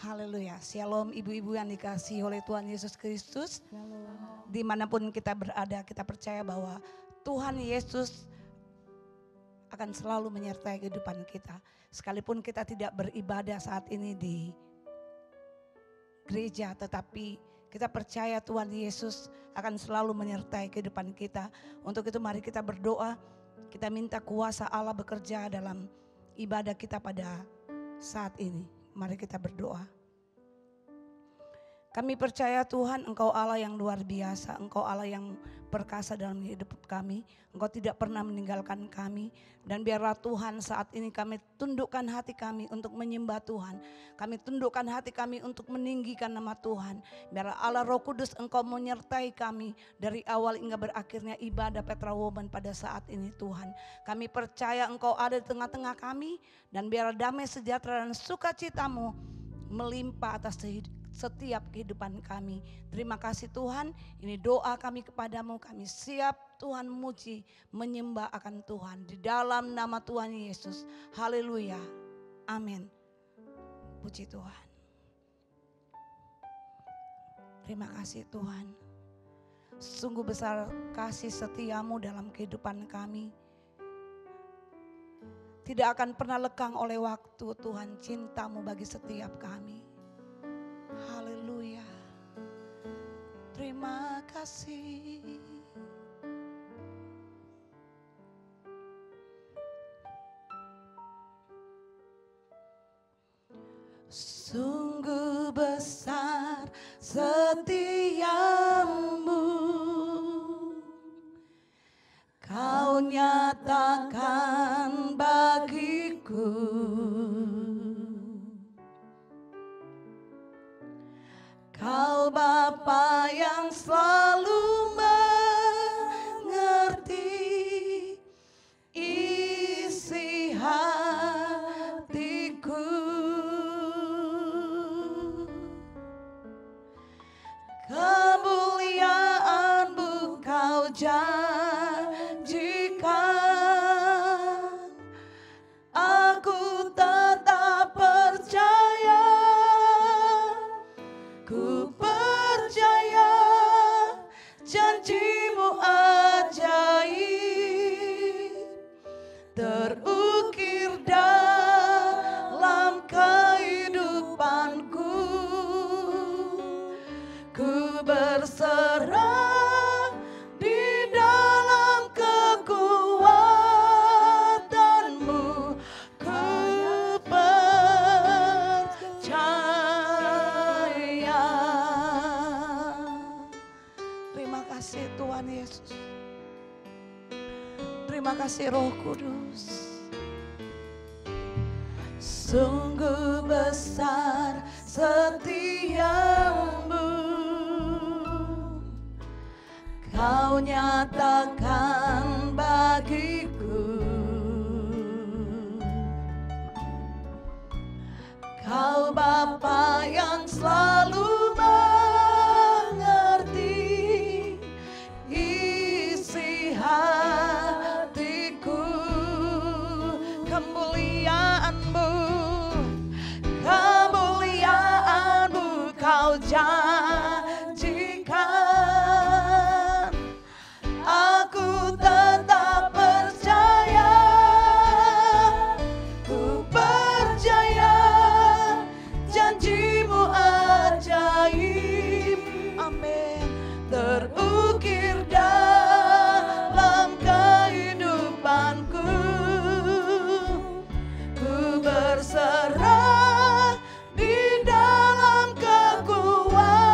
Haleluya. Shalom ibu-ibu yang dikasihi oleh Tuhan Yesus Kristus. Dimanapun kita berada, kita percaya bahwa Tuhan Yesus akan selalu menyertai kehidupan kita. Sekalipun kita tidak beribadah saat ini di gereja, tetapi kita percaya Tuhan Yesus akan selalu menyertai kehidupan kita. Untuk itu mari kita berdoa, kita minta kuasa Allah bekerja dalam ibadah kita pada saat ini. Mari kita berdoa. Kami percaya Tuhan, Engkau Allah yang luar biasa, Engkau Allah yang perkasa dalam hidup kami. Engkau tidak pernah meninggalkan kami. Dan biarlah Tuhan saat ini kami tundukkan hati kami untuk menyembah Tuhan. Kami tundukkan hati kami untuk meninggikan nama Tuhan. Biarlah Allah Roh Kudus Engkau menyertai kami dari awal hingga berakhirnya ibadah Petra Woman pada saat ini Tuhan. Kami percaya Engkau ada di tengah-tengah kami. Dan biarlah damai sejahtera dan sukacitamu melimpah atas setiap kehidupan kami. Terima kasih Tuhan, ini doa kami kepadamu. Kami siap Tuhan memuji, menyembah akan Tuhan. Di dalam nama Tuhan Yesus. Haleluya. Amin. Puji Tuhan. Terima kasih Tuhan. Sungguh besar kasih setiamu dalam kehidupan kami. Tidak akan pernah lekang oleh waktu Tuhan, cintamu bagi setiap kami. Haleluya. Terima kasih. Sungguh besar setiamu, Kau nyatakan bagiku. Kau Bapa yang selalu mengerti isi hatiku. Kemuliaan-Mu Kau janjikan, aku tetap percaya. Ku percaya janji-Mu ajaib terukir dalam kehidupanku. Ku berserah di dalam kekuatan-Mu. Ku percaya. Terima kasih Tuhan Yesus. Terima kasih Roh Kudus. Sungguh besar setiamu, Kau nyatakan bagiku. Kau Bapa yang selalu mengerti isi hatiku. Kemuliaan-Mu, kemuliaan-Mu Kau janjikan, aku tetap percaya. Ku percaya janji-Mu ajaib, amin, terukir dalam kehidupanku. Ku berserah di dalam kekuatan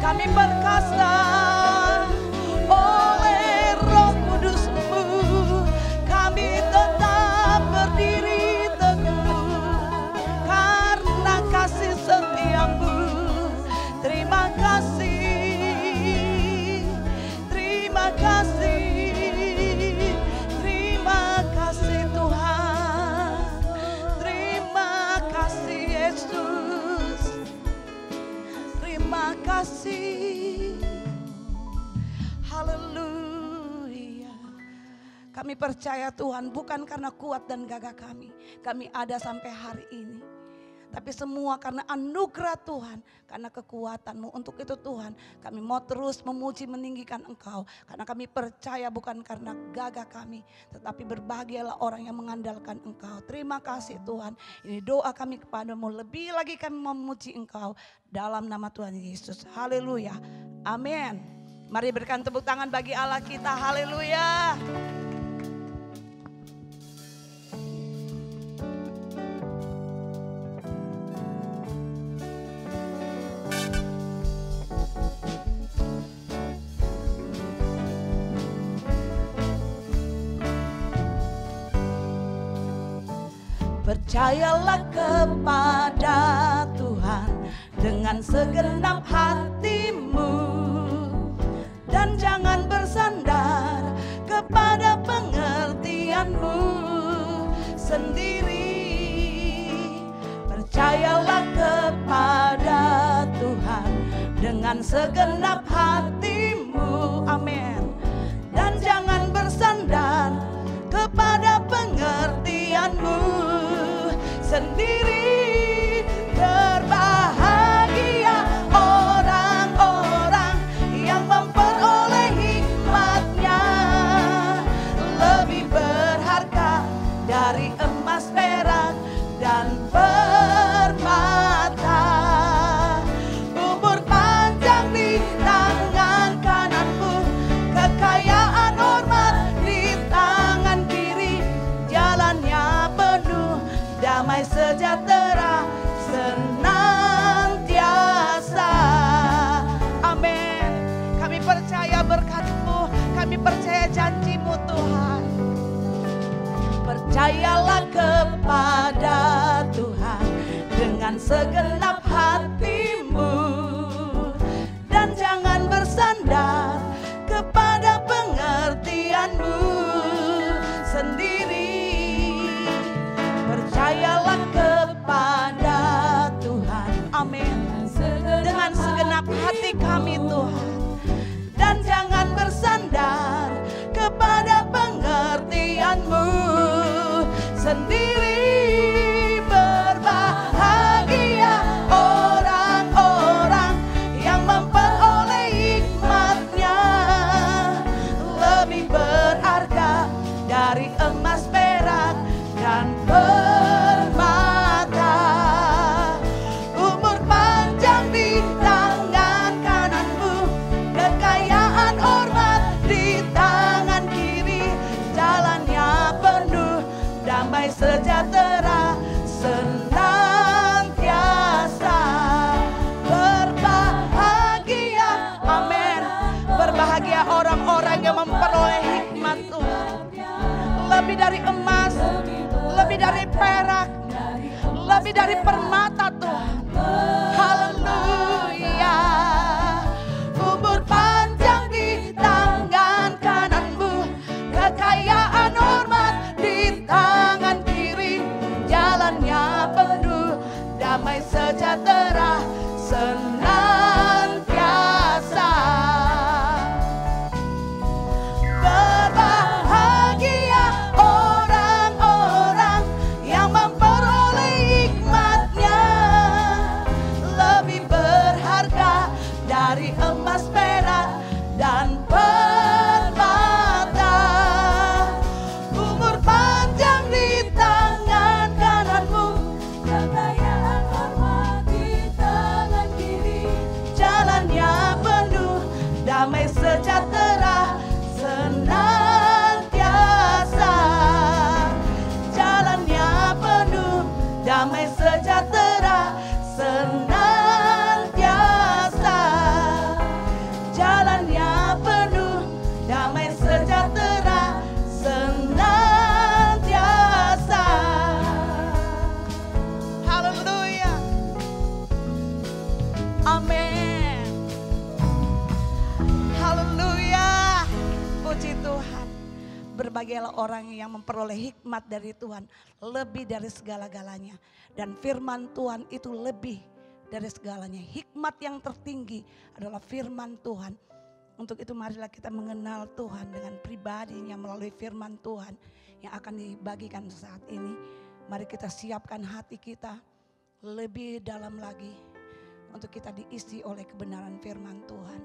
Kami perkasa oleh Roh Kudus-Mu, kami tetap berdiri teguh karena kasih setia-Mu. Terima kasih, terima kasih, terima kasih Tuhan, terima kasih Yesus, terima kasih. Haleluya. Kami percaya Tuhan, bukan karena kuat dan gagah kami ada sampai hari ini. Tapi semua karena anugerah Tuhan, karena kekuatan-Mu. Untuk itu Tuhan, kami mau terus memuji meninggikan Engkau. Karena kami percaya bukan karena gagah kami, tetapi berbahagialah orang yang mengandalkan Engkau. Terima kasih Tuhan. Ini doa kami kepadamu. Lebih lagi kami memuji Engkau dalam nama Tuhan Yesus. Haleluya. Amin. Mari berikan tepuk tangan bagi Allah kita. Haleluya. Percayalah kepada Tuhan dengan segenap hatimu, dan jangan bersandar kepada pengertianmu sendiri. Percayalah kepada Tuhan dengan segenap hatimu, amin. Dan jangan bersandar kepada pengertianmu sendiri. Berbahagia orang-orang yang memperoleh hikmat-Nya, lebih berharga dari emas, perak, dan permata. Umur panjang di tangan kananmu, kekayaan hormat di tangan kiri, jalannya penuh damai sejahtera senantiasa. Amin. Kami percaya berkat-Mu, kami percaya janji-Mu Tuhan. Percayalah kepada Tuhan dengan segenap hatimu, dan jangan bersandar kepada pengertianmu sendiri. Percayalah kepada Tuhan, amin, dengan segenap hati kami Tuhan. Dan jangan bersandar kepada pengertianmu sendiri. Berbahagia orang-orang yang memperoleh hikmat-Nya, lebih berharga dari emas, perak, dan permata. Umur panjang di tangan kananmu, kekayaan hormat di tangan kiri, jalannya penuh damai sejahtera senantiasa. Berbahagia, amin. Berbahagia orang-orang yang memperoleh hikmat Tuhan, lebih dari emas, lebih dari perak, lebih dari permata Tuhan. Haleluya. Umur panjang di tangan kananmu, kekayaan hormat di tangan kiri, jalannya penuh damai sejahtera senantiasa. Berbahagia orang-orang yang memperoleh hikmat-Nya, lebih berharga dari emas, perak, dan permata. Umur panjang di tangan kananmu, kekayaan hormat di tangan kiri, jalannya penuh damai sejahtera senantiasa. Jalannya penuh damai sejahtera senantiasa. Puji Tuhan. Berbagailah orang yang memperoleh hikmat dari Tuhan lebih dari segala-galanya. Dan firman Tuhan itu lebih dari segalanya. Hikmat yang tertinggi adalah firman Tuhan. Untuk itu marilah kita mengenal Tuhan dengan pribadinya melalui firman Tuhan yang akan dibagikan saat ini. Mari kita siapkan hati kita lebih dalam lagi untuk kita diisi oleh kebenaran firman Tuhan.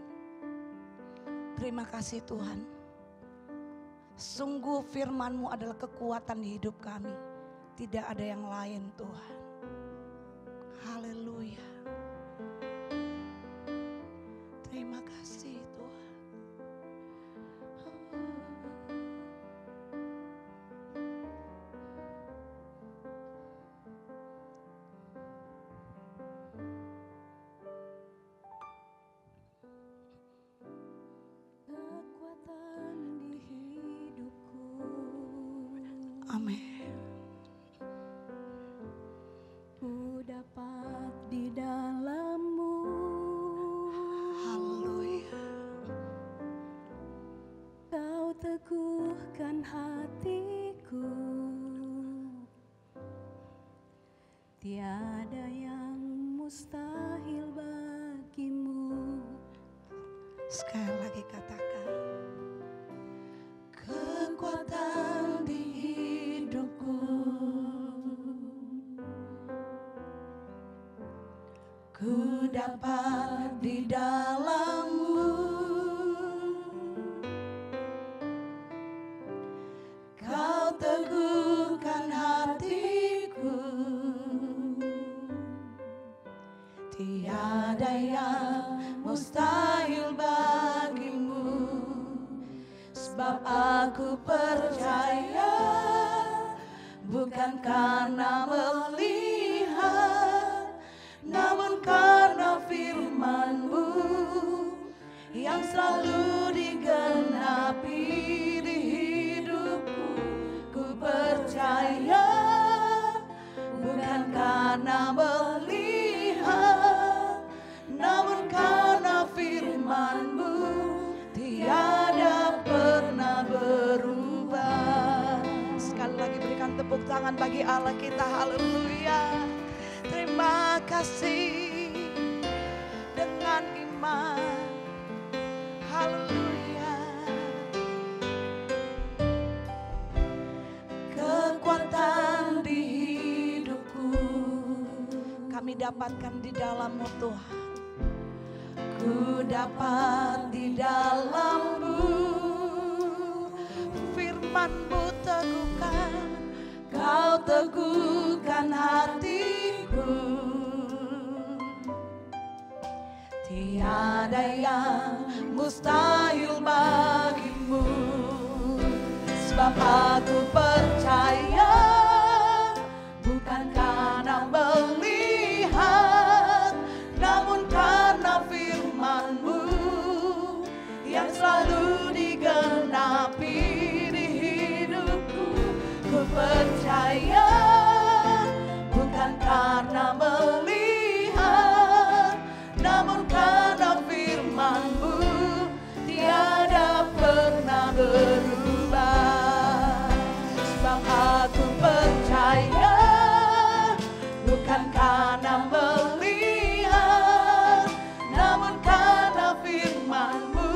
Terima kasih Tuhan. Sungguh firman-Mu adalah kekuatan di hidup kami. Tidak ada yang lain Tuhan. Haleluya. Terima kasih Tuhan. Amin. Ku dapat di dalam-Mu. Haleluya. Kau teguhkan hatiku. Tiada yang mustahil bagi-Mu. Sekali lagi katakan. Kekuatan di hidupku, ku dapat di dalam-Mu. Kau teguhkan hatiku. Tiada yang mustahil bagi-Mu. Sebab aku percaya bukan karena melihat, namun karena firman-Mu yang selalu digenapi di hidupku. Ku percaya bukan karena melihat, namun karena firman-Mu tiada pernah berubah. Sekali lagi berikan tepuk tangan bagi Allah kita. Haleluya. Terima kasih dengan iman. Haleluya. Kekuatan di hidupku kami dapatkan di dalam-Mu Tuhan. Ku dapat di dalam-Mu, firman-Mu teguhkan, Kau teguhkan hatiku. Tiada yang mustahil bagi-Mu. Sebab aku percaya bukan karena melihat, namun karena firman-Mu yang selalu digenapi di hidupku. Ku percaya bukan karena melihat, namun karena firman-Mu tiada pernah berubah. Sebab aku percaya bukan karena melihat, namun karena firman-Mu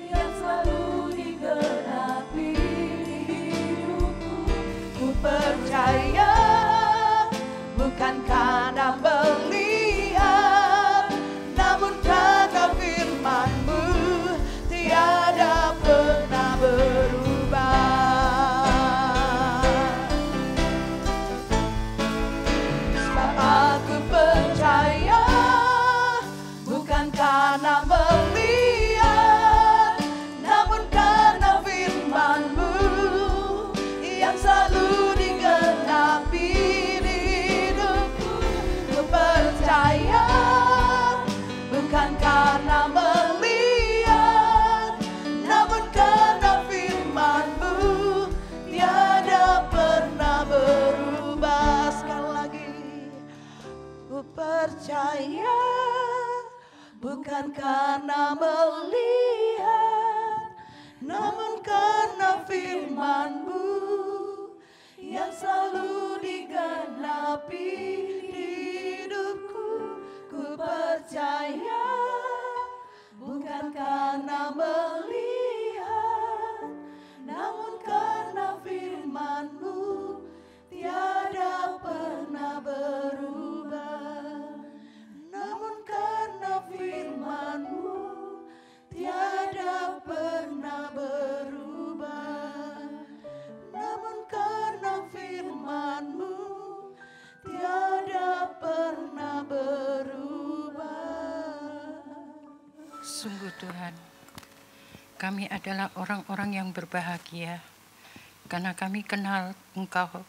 yang selalu digenapi di hidupku. Ku percaya bukan karena melihat, namun karena firman-Mu tiada pernah berubah. Sebab aku percaya bukan karena melihat, namun karena firman-Mu yang selalu digenapi di hidupku. Ku percaya bukan karena melihat, namun karena firman-Mu tiada pernah berubah. Sekali lagi, ku percaya bukan karena melihat, namun karena firman-Mu yang selalu digenapi di hidupku, ku percaya bukan karena melihat, namun karena firman-Mu tiada pernah berubah. Namun karena firman-Mu tiada pernah berubah. Namun karena firman-Mu tiada pernah berubah. Sungguh Tuhan, kami adalah orang-orang yang berbahagia karena kami kenal Engkau.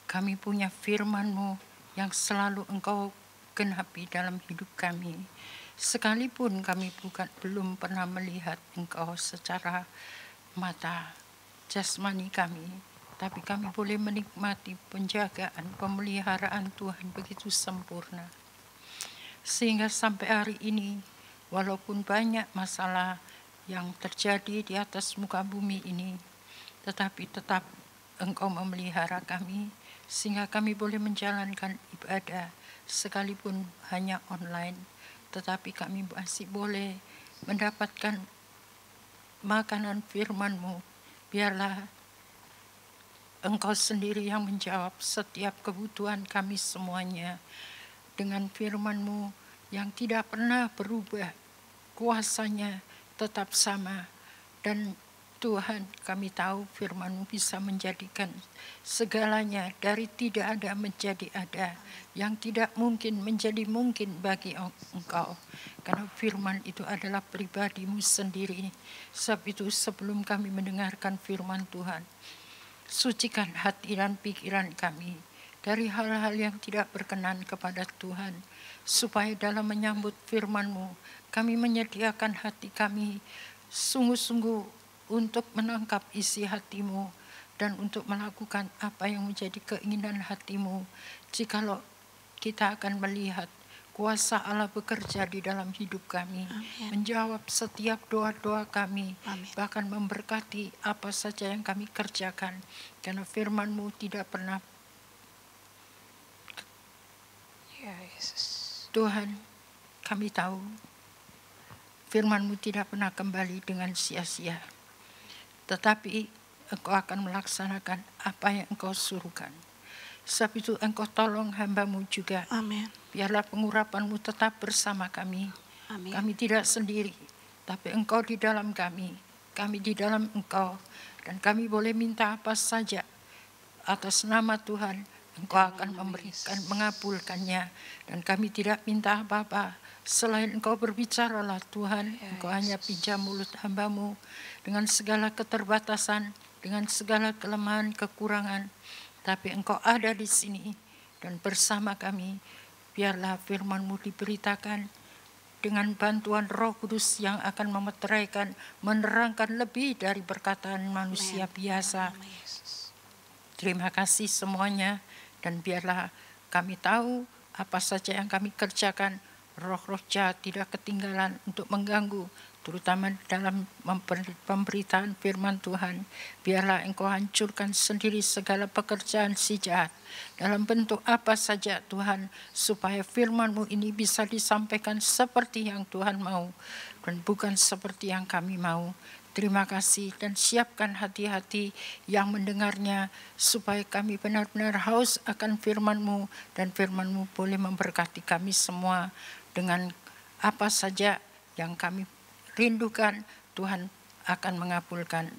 Kami punya firman-Mu yang selalu Engkau genapi dalam hidup kami. Sekalipun kami belum pernah melihat Engkau secara mata jasmani kami, tapi kami boleh menikmati penjagaan, pemeliharaan Tuhan begitu sempurna. Sehingga sampai hari ini, walaupun banyak masalah yang terjadi di atas muka bumi ini, tetapi tetap Engkau memelihara kami, sehingga kami boleh menjalankan ibadah sekalipun hanya online, tetapi kami masih boleh mendapatkan makanan firman-Mu. Biarlah Engkau sendiri yang menjawab setiap kebutuhan kami semuanya dengan firman-Mu yang tidak pernah berubah, kuasanya tetap sama. Dan Tuhan, kami tahu firman-Mu bisa menjadikan segalanya dari tidak ada menjadi ada, yang tidak mungkin menjadi mungkin bagi Engkau. Karena firman itu adalah pribadi-Mu sendiri. Sebab itu sebelum kami mendengarkan firman Tuhan, sucikan hati dan pikiran kami dari hal-hal yang tidak berkenan kepada Tuhan, supaya dalam menyambut firman-Mu, kami menyediakan hati kami sungguh-sungguh untuk menangkap isi hati-Mu dan untuk melakukan apa yang menjadi keinginan hati-Mu. Jikalau kita akan melihat kuasa Allah bekerja di dalam hidup kami, Amin. menjawab setiap doa-doa kami, Amin. bahkan memberkati apa saja yang kami kerjakan, karena firman-Mu tidak pernah. Ya Yesus. Tuhan, kami tahu firman-Mu tidak pernah kembali dengan sia-sia, tetapi Engkau akan melaksanakan apa yang Engkau suruhkan. Sebab itu Engkau tolong hamba-Mu juga. Amin. Biarlah pengurapan-Mu tetap bersama kami. Amin. Kami tidak sendiri, tapi Engkau di dalam kami di dalam Engkau. Dan kami boleh minta apa saja atas nama Tuhan, Engkau akan memberikan, mengabulkannya. Dan kami tidak minta apa-apa selain Engkau berbicaralah Tuhan. Engkau hanya pinjam mulut hamba-Mu dengan segala keterbatasan, dengan segala kelemahan, kekurangan. Tapi Engkau ada di sini dan bersama kami. Biarlah firman-Mu diberitakan dengan bantuan Roh Kudus yang akan memeteraikan, menerangkan lebih dari perkataan manusia biasa. Terima kasih semuanya, dan biarlah kami tahu apa saja yang kami kerjakan, roh-roh jahat tidak ketinggalan untuk mengganggu, terutama dalam pemberitaan firman Tuhan. Biarlah Engkau hancurkan sendiri segala pekerjaan si jahat dalam bentuk apa saja Tuhan, supaya firman-Mu ini bisa disampaikan seperti yang Tuhan mau dan bukan seperti yang kami mau. Terima kasih, dan siapkan hati-hati yang mendengarnya supaya kami benar-benar haus akan firman-Mu, dan firman-Mu boleh memberkati kami semua dengan apa saja yang kami rindukan. Tuhan akan mengabulkan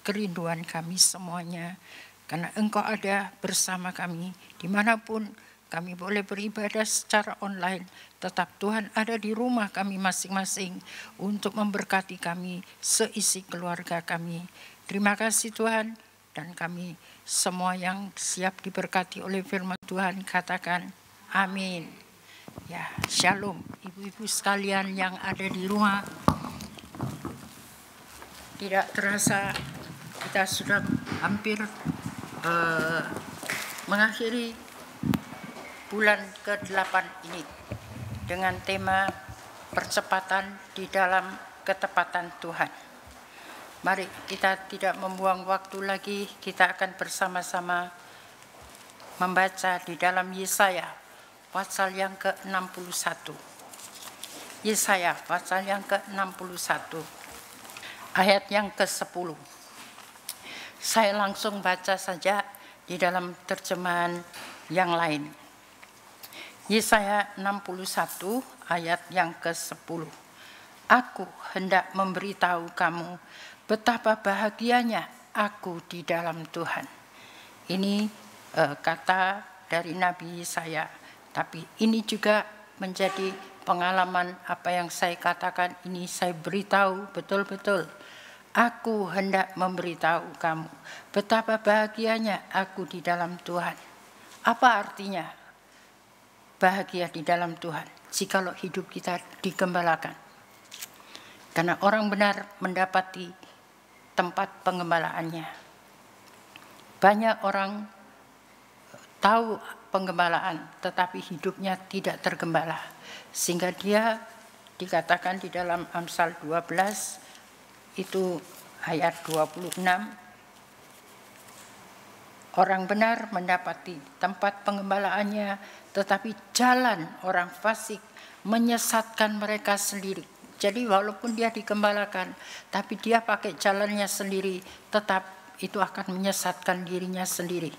kerinduan kami semuanya, karena Engkau ada bersama kami dimanapun kami boleh beribadah secara online, tetap Tuhan ada di rumah kami masing-masing untuk memberkati kami, seisi keluarga kami. Terima kasih Tuhan, dan kami semua yang siap diberkati oleh firman Tuhan katakan amin. Ya, shalom ibu-ibu sekalian yang ada di rumah. Tidak terasa kita sudah hampir mengakhiri bulan ke-8 ini dengan tema percepatan di dalam ketepatan Tuhan. Mari kita tidak membuang waktu lagi, kita akan bersama-sama membaca di dalam Yesaya pasal yang ke-61. Yesaya pasal yang ke-61 ayat yang ke-10. Saya langsung baca saja di dalam terjemahan yang lain. Yesaya 61 ayat yang ke-10. Aku hendak memberitahu kamu betapa bahagianya aku di dalam Tuhan. Ini kata dari Nabi Yesaya, tapi ini juga menjadi pengalaman apa yang saya katakan ini, saya beritahu betul-betul. Aku hendak memberitahu kamu betapa bahagianya aku di dalam Tuhan. Apa artinya bahagia di dalam Tuhan? Jikalau hidup kita digembalakan. Karena orang benar mendapati tempat penggembalaannya. Banyak orang tahu penggembalaan tetapi hidupnya tidak tergembala. Sehingga dia dikatakan di dalam Amsal 12 itu ayat 26, orang benar mendapati tempat penggembalaannya, tetapi jalan orang fasik menyesatkan mereka sendiri. Jadi walaupun dia digembalakan, tapi dia pakai jalannya sendiri, tetap itu akan menyesatkan dirinya sendiri.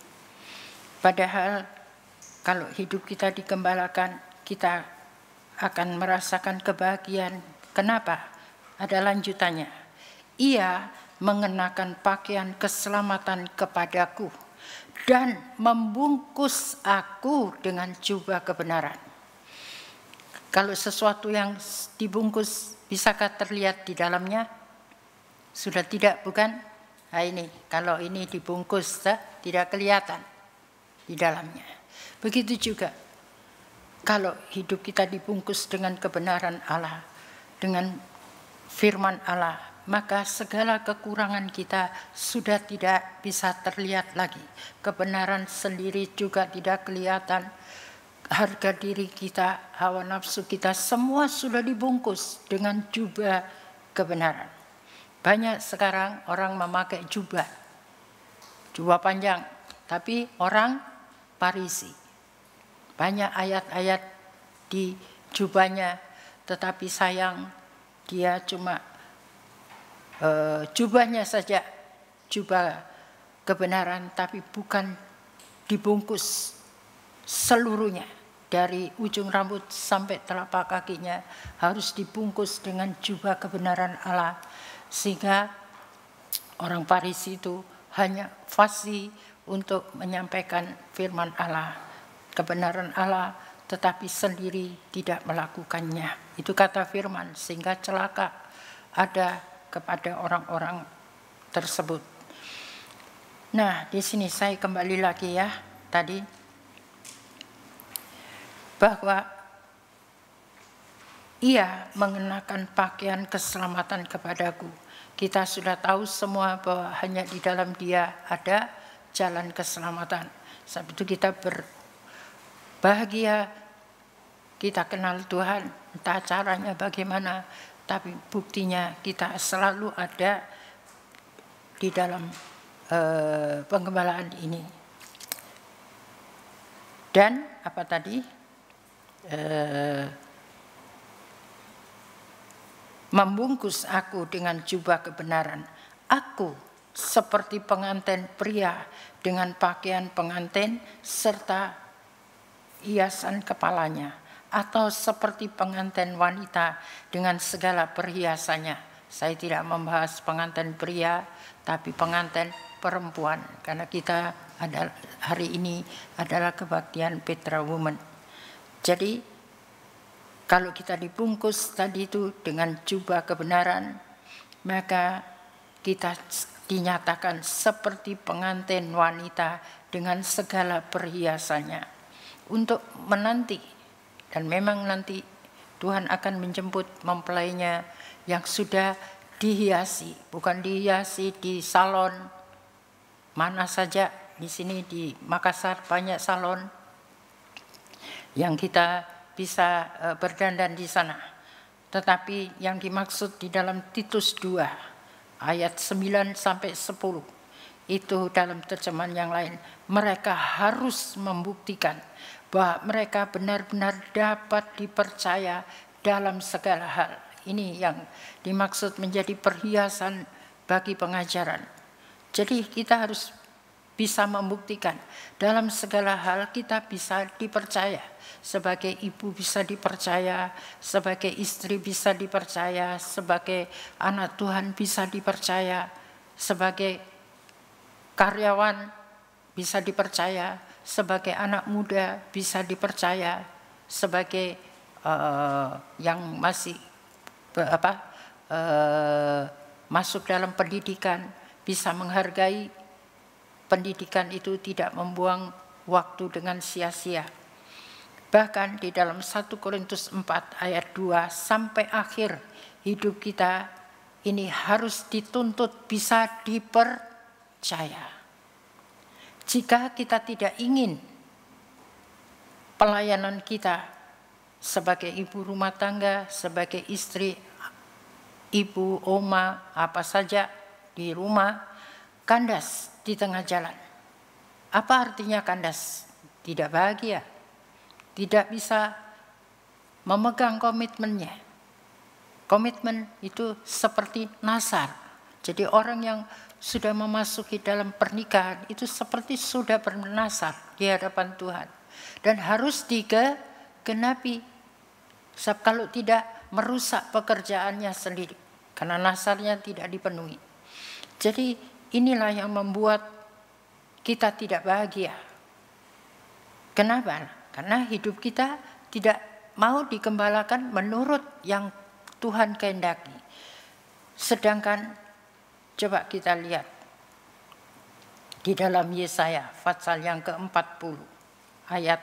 Padahal kalau hidup kita digembalakan, kita akan merasakan kebahagiaan. Kenapa? Ada lanjutannya. Ia mengenakan pakaian keselamatan kepadaku dan membungkus aku dengan jubah kebenaran. Kalau sesuatu yang dibungkus, bisakah terlihat di dalamnya? Sudah tidak, bukan? Nah ini, kalau ini dibungkus, tidak kelihatan di dalamnya. Begitu juga, kalau hidup kita dibungkus dengan kebenaran Allah, dengan firman Allah, maka segala kekurangan kita sudah tidak bisa terlihat lagi. Kebenaran sendiri juga tidak kelihatan. Harga diri kita, hawa nafsu kita, semua sudah dibungkus dengan jubah kebenaran. Banyak sekarang orang memakai jubah panjang, tapi orang Farisi. Banyak ayat-ayat di jubahnya, tetapi sayang dia cuma jubahnya saja, jubah kebenaran, tapi bukan dibungkus seluruhnya. Dari ujung rambut sampai telapak kakinya harus dibungkus dengan jubah kebenaran Allah. Sehingga orang Farisi itu hanya fasih untuk menyampaikan firman Allah, kebenaran Allah, tetapi sendiri tidak melakukannya. Itu kata firman, sehingga celaka ada kepada orang-orang tersebut. Nah, di sini saya kembali lagi ya tadi, bahwa ia mengenakan pakaian keselamatan kepadaku. Kita sudah tahu semua bahwa hanya di dalam dia ada jalan keselamatan. Sebab itu kita berbahagia, kita kenal Tuhan, entah caranya bagaimana, tapi buktinya kita selalu ada di dalam penggembalaan ini. Dan apa tadi? Membungkus aku dengan jubah kebenaran. Aku seperti pengantin pria dengan pakaian pengantin serta hiasan kepalanya, atau seperti pengantin wanita dengan segala perhiasannya. Saya tidak membahas pengantin pria, tapi pengantin perempuan, karena kita adalah, hari ini adalah kebaktian Petra Women. Jadi kalau kita dibungkus tadi itu dengan jubah kebenaran, maka kita dinyatakan seperti pengantin wanita dengan segala perhiasannya untuk menanti. Dan memang nanti Tuhan akan menjemput mempelainya yang sudah dihiasi, bukan dihiasi di salon mana saja. Di sini di Makassar banyak salon yang kita bisa berdandan di sana. Tetapi yang dimaksud di dalam Titus 2 ayat 9 sampai 10. Itu dalam terjemahan yang lain, mereka harus membuktikan bahwa mereka benar-benar dapat dipercaya dalam segala hal. Ini yang dimaksud menjadi perhiasan bagi pengajaran. Jadi kita harus bisa membuktikan dalam segala hal kita bisa dipercaya. Sebagai ibu bisa dipercaya, sebagai istri bisa dipercaya, sebagai anak Tuhan bisa dipercaya, sebagai karyawan bisa dipercaya, sebagai anak muda bisa dipercaya, sebagai yang masih masuk dalam pendidikan bisa menghargai pendidikan itu, tidak membuang waktu dengan sia-sia. Bahkan di dalam 1 Korintus 4 ayat 2 sampai akhir hidup kita ini harus dituntut bisa dipercaya. Jika kita tidak ingin pelayanan kita sebagai ibu rumah tangga, sebagai istri, ibu, oma, apa saja di rumah, kandas di tengah jalan. Apa artinya kandas? Tidak bahagia, tidak bisa memegang komitmennya. Komitmen itu seperti nazar. Jadi orang yang sudah memasuki dalam pernikahan itu seperti sudah bernazar di hadapan Tuhan. Dan harus digenapi. Sebab kalau tidak merusak pekerjaannya sendiri. Karena nazarnya tidak dipenuhi. Jadi inilah yang membuat kita tidak bahagia. Kenapa? Karena hidup kita tidak mau dikembalakan menurut yang Tuhan kehendaki. Sedangkan coba kita lihat di dalam Yesaya pasal yang ke-40 ayat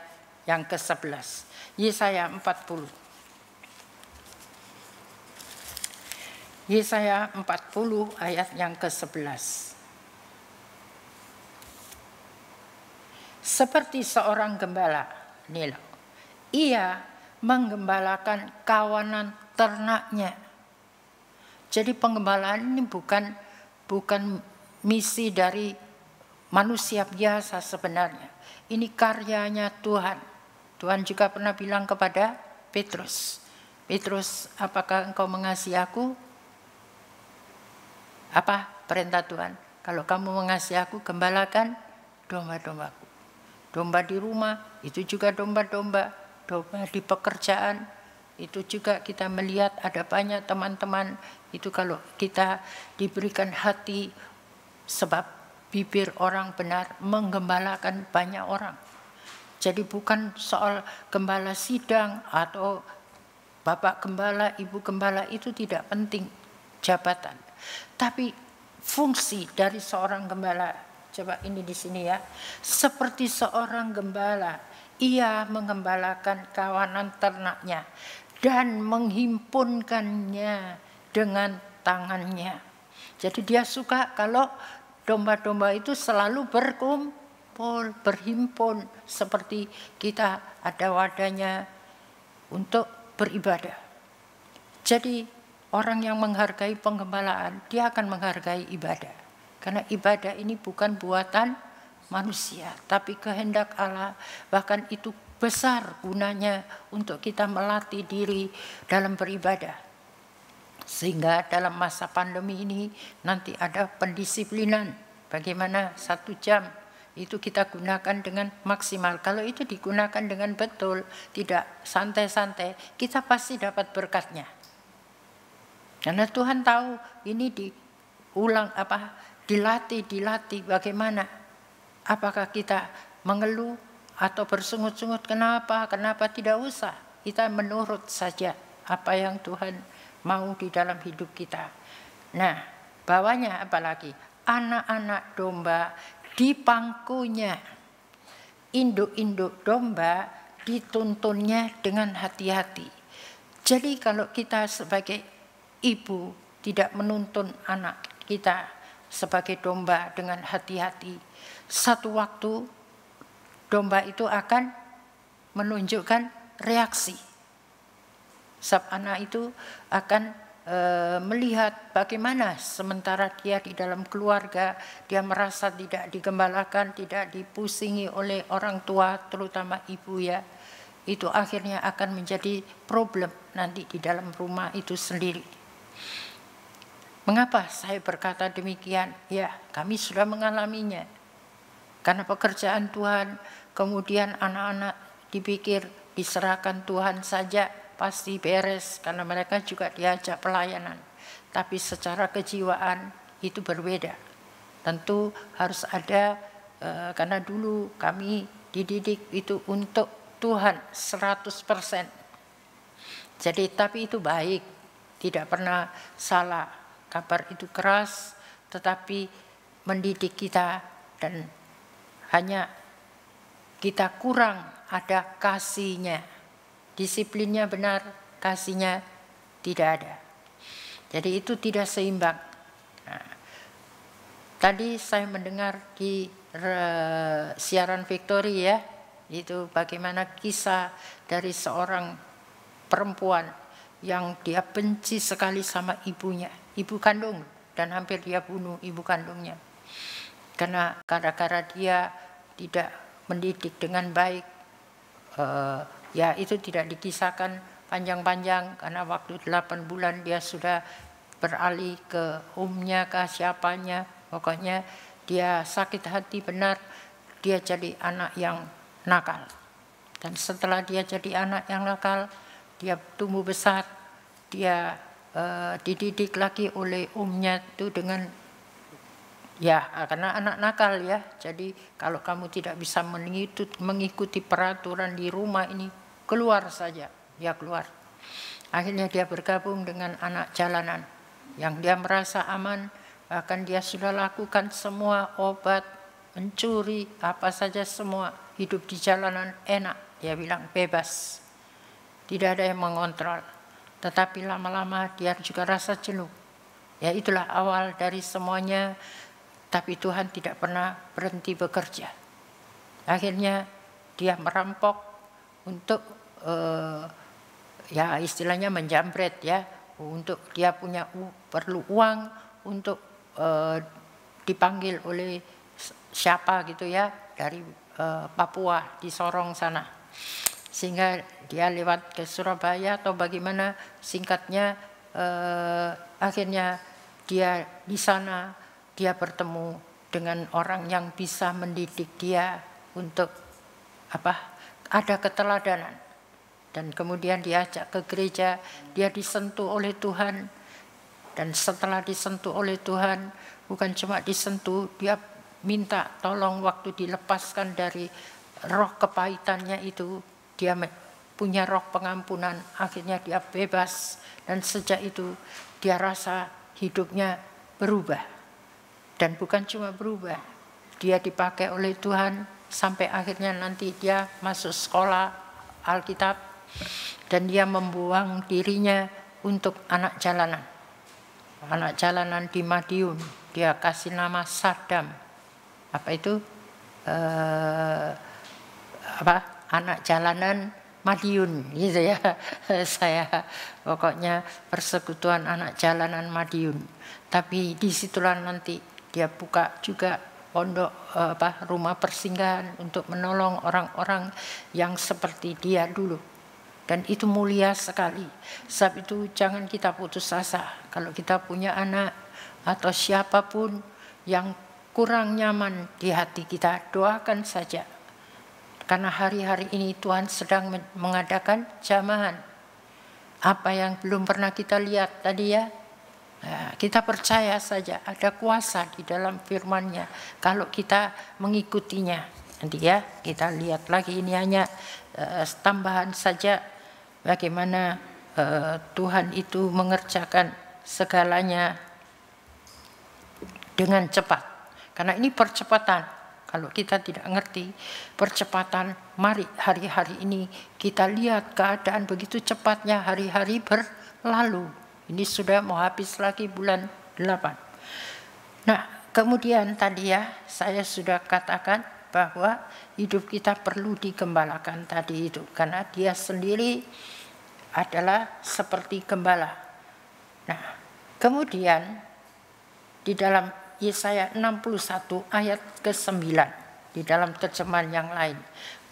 yang ke-11. Yesaya 40. Yesaya 40 ayat yang ke-11. Seperti seorang gembala, inilah, ia menggembalakan kawanan ternaknya. Jadi penggembalaan ini bukan misi dari manusia biasa sebenarnya. Ini karyanya Tuhan. Tuhan juga pernah bilang kepada Petrus, Petrus, apakah engkau mengasihi aku? Apa perintah Tuhan? Kalau kamu mengasihi aku, gembalakan domba-dombaku. Domba di rumah, itu juga domba-domba. Domba di pekerjaan, itu juga kita melihat ada banyak teman-teman. Itu kalau kita diberikan hati, sebab bibir orang benar menggembalakan banyak orang. Jadi bukan soal gembala sidang atau bapak gembala, ibu gembala, itu tidak penting jabatan. Tapi fungsi dari seorang gembala, coba ini di sini ya. Seperti seorang gembala, ia menggembalakan kawanan ternaknya dan menghimpunkannya dengan tangannya. Jadi dia suka kalau domba-domba itu selalu berkumpul, berhimpun, seperti kita ada wadahnya untuk beribadah. Jadi orang yang menghargai penggembalaan, dia akan menghargai ibadah. Karena ibadah ini bukan buatan manusia, tapi kehendak Allah. Bahkan itu besar gunanya untuk kita melatih diri dalam beribadah. Sehingga dalam masa pandemi ini nanti ada pendisiplinan. Bagaimana 1 jam itu kita gunakan dengan maksimal. Kalau itu digunakan dengan betul, tidak santai-santai, kita pasti dapat berkatnya. Karena Tuhan tahu ini dilatih bagaimana. Apakah kita mengeluh atau bersungut-sungut, kenapa tidak usah. Kita menurut saja apa yang Tuhan mau di dalam hidup kita. Nah, bawahnya apalagi anak-anak domba di pangkunya. Induk-induk domba dituntunnya dengan hati-hati. Jadi kalau kita sebagai ibu tidak menuntun anak kita sebagai domba dengan hati-hati, satu waktu domba itu akan menunjukkan reaksi. Sebab anak itu akan melihat bagaimana sementara dia di dalam keluarga, dia merasa tidak digembalakan, tidak dipusingi oleh orang tua, terutama ibu ya, itu akhirnya akan menjadi problem nanti di dalam rumah itu sendiri. Mengapa saya berkata demikian? Ya, kami sudah mengalaminya. Karena pekerjaan Tuhan, kemudian anak-anak dipikir diserahkan Tuhan saja, pasti beres karena mereka juga diajak pelayanan. Tapi secara kejiwaan itu berbeda. Tentu harus ada, karena dulu kami dididik itu untuk Tuhan 100%. Jadi tapi itu baik, tidak pernah salah. Kabar itu keras, tetapi mendidik kita dan hanya kita kurang ada kasihnya. Disiplinnya benar, kasihnya tidak ada. Jadi itu tidak seimbang. Nah, tadi saya mendengar di siaran Victory ya, itu bagaimana kisah dari seorang perempuan yang dia benci sekali sama ibunya, ibu kandung, dan hampir dia bunuh ibu kandungnya. Karena gara-gara dia tidak mendidik dengan baik, ya itu tidak dikisahkan panjang-panjang karena waktu 8 bulan dia sudah beralih ke umnya, ke siapanya. Pokoknya dia sakit hati benar, dia jadi anak yang nakal. Dan setelah dia jadi anak yang nakal, dia tumbuh besar, dia dididik lagi oleh umnya itu dengan, ya karena anak nakal ya. Jadi kalau kamu tidak bisa mengikuti peraturan di rumah ini, keluar saja. Dia keluar. Akhirnya dia bergabung dengan anak jalanan yang dia merasa aman. Bahkan dia sudah lakukan semua, obat, mencuri, apa saja semua. Hidup di jalanan enak. Dia bilang bebas. Tidak ada yang mengontrol. Tetapi lama-lama dia juga rasa jenuh. Ya itulah awal dari semuanya. Tapi Tuhan tidak pernah berhenti bekerja. Akhirnya dia merampok untuk ya istilahnya menjamret ya, untuk dia punya perlu uang untuk dipanggil oleh siapa gitu ya dari Papua di Sorong sana, sehingga dia lewat ke Surabaya atau bagaimana singkatnya, akhirnya dia di sana dia bertemu dengan orang yang bisa mendidik dia untuk ada keteladanan. Dan kemudian diajak ke gereja, dia disentuh oleh Tuhan. Dan setelah disentuh oleh Tuhan, bukan cuma disentuh, dia minta tolong waktu dilepaskan dari roh kepahitannya itu, dia punya roh pengampunan, akhirnya dia bebas. Dan sejak itu dia rasa hidupnya berubah. Dan bukan cuma berubah, dia dipakai oleh Tuhan sampai akhirnya nanti dia masuk sekolah Alkitab. Dan dia membuang dirinya untuk anak jalanan. Anak jalanan di Madiun. Dia kasih nama Saddam. Apa itu? Anak jalanan Madiun. Gitu ya. Saya pokoknya persekutuan anak jalanan Madiun. Tapi disitulah nanti dia buka juga pondok rumah persinggahan untuk menolong orang-orang yang seperti dia dulu. Dan itu mulia sekali. Sebab itu jangan kita putus asa. Kalau kita punya anak atau siapapun yang kurang nyaman di hati kita, doakan saja. Karena hari-hari ini Tuhan sedang mengadakan jamahan. Apa yang belum pernah kita lihat tadi ya. Nah, kita percaya saja ada kuasa di dalam firman-Nya. Kalau kita mengikutinya. Nanti ya kita lihat lagi, ini hanya tambahan saja. Bagaimana Tuhan itu mengerjakan segalanya dengan cepat. Karena ini percepatan. Kalau kita tidak ngerti percepatan, mari hari-hari ini kita lihat keadaan begitu cepatnya hari-hari berlalu. Ini sudah mau habis lagi bulan 8. Nah, kemudian tadi ya saya sudah katakan bahwa hidup kita perlu digembalakan tadi itu. Karena dia sendiri adalah seperti gembala. Nah, kemudian di dalam Yesaya 61 ayat ke-9, di dalam terjemahan yang lain,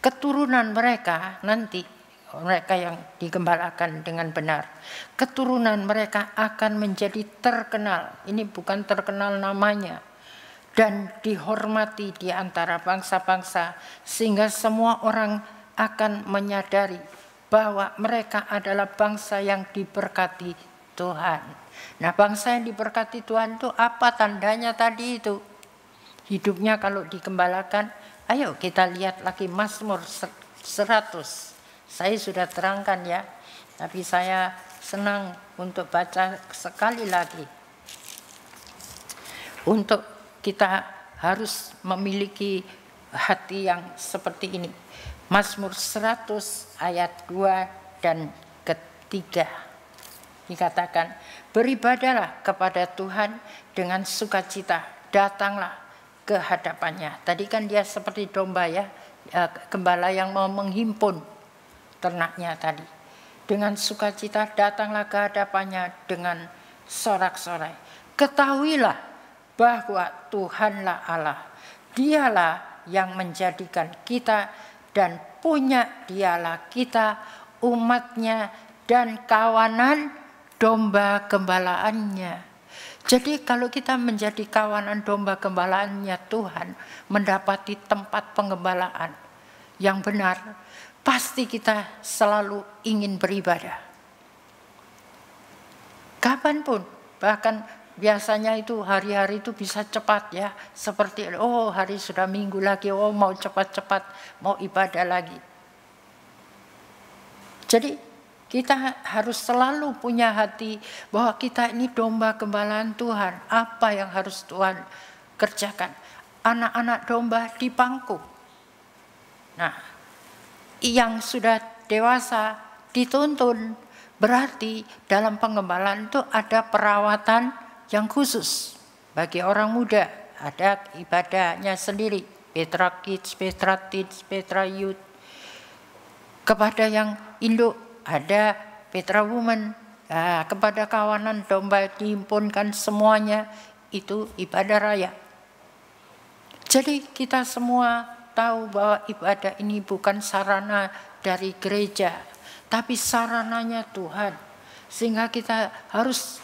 keturunan mereka nanti, mereka yang digembalakan dengan benar, keturunan mereka akan menjadi terkenal. Ini bukan terkenal namanya, dan dihormati di antara bangsa-bangsa, sehingga semua orang akan menyadari bahwa mereka adalah bangsa yang diberkati Tuhan. Nah, bangsa yang diberkati Tuhan itu apa tandanya tadi itu? Hidupnya kalau digembalakan. Ayo kita lihat lagi Mazmur 100. Saya sudah terangkan ya, tapi saya senang untuk baca sekali lagi. Untuk kita harus memiliki hati yang seperti ini. Mazmur 100 ayat 2 dan ketiga. Dikatakan, beribadahlah kepada Tuhan dengan sukacita, datanglah ke hadapannya. Tadi kan dia seperti domba ya, gembala yang mau menghimpun ternaknya tadi. Dengan sukacita datanglah ke hadapannya dengan sorak-sorai. Ketahuilah bahwa Tuhanlah Allah. Dialah yang menjadikan kita dan punya dialah kita, umatnya dan kawanan domba gembalaannya. Jadi kalau kita menjadi kawanan domba gembalaannya Tuhan, mendapati tempat penggembalaan yang benar, pasti kita selalu ingin beribadah. Kapanpun, bahkan biasanya itu hari-hari itu bisa cepat ya. Seperti hari sudah minggu lagi, mau cepat-cepat, mau ibadah lagi. Jadi kita harus selalu punya hati bahwa kita ini domba gembalaan Tuhan. Apa yang harus Tuhan kerjakan? Anak-anak domba dipangku. Nah, yang sudah dewasa dituntun. Berarti dalam penggembalaan itu ada perawatan yang khusus. Bagi orang muda ada ibadahnya sendiri. Petra Kids, Petra Teens, Petra Youth. Kepada yang induk ada Petra Women, kepada kawanan domba dihimpunkan semuanya, itu ibadah raya. Jadi kita semua tahu bahwa ibadah ini bukan sarana dari gereja, tapi sarananya Tuhan. Sehingga kita harus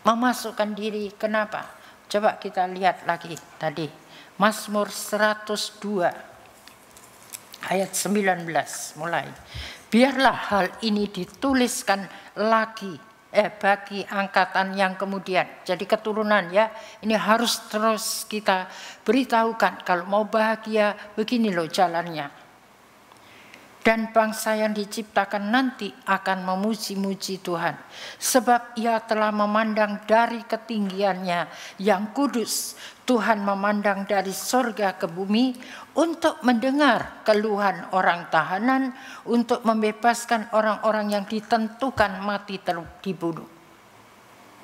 memasukkan diri. Kenapa? Coba kita lihat lagi tadi. Mazmur 102 ayat 19 mulai. Biarlah hal ini dituliskan lagi bagi angkatan yang kemudian. Jadi keturunan ya, ini harus terus kita beritahukan. Kalau mau bahagia, begini loh jalannya. Dan bangsa yang diciptakan nanti akan memuji-muji Tuhan. Sebab ia telah memandang dari ketinggiannya yang kudus. Tuhan memandang dari surga ke bumi untuk mendengar keluhan orang tahanan, untuk membebaskan orang-orang yang ditentukan mati dibunuh.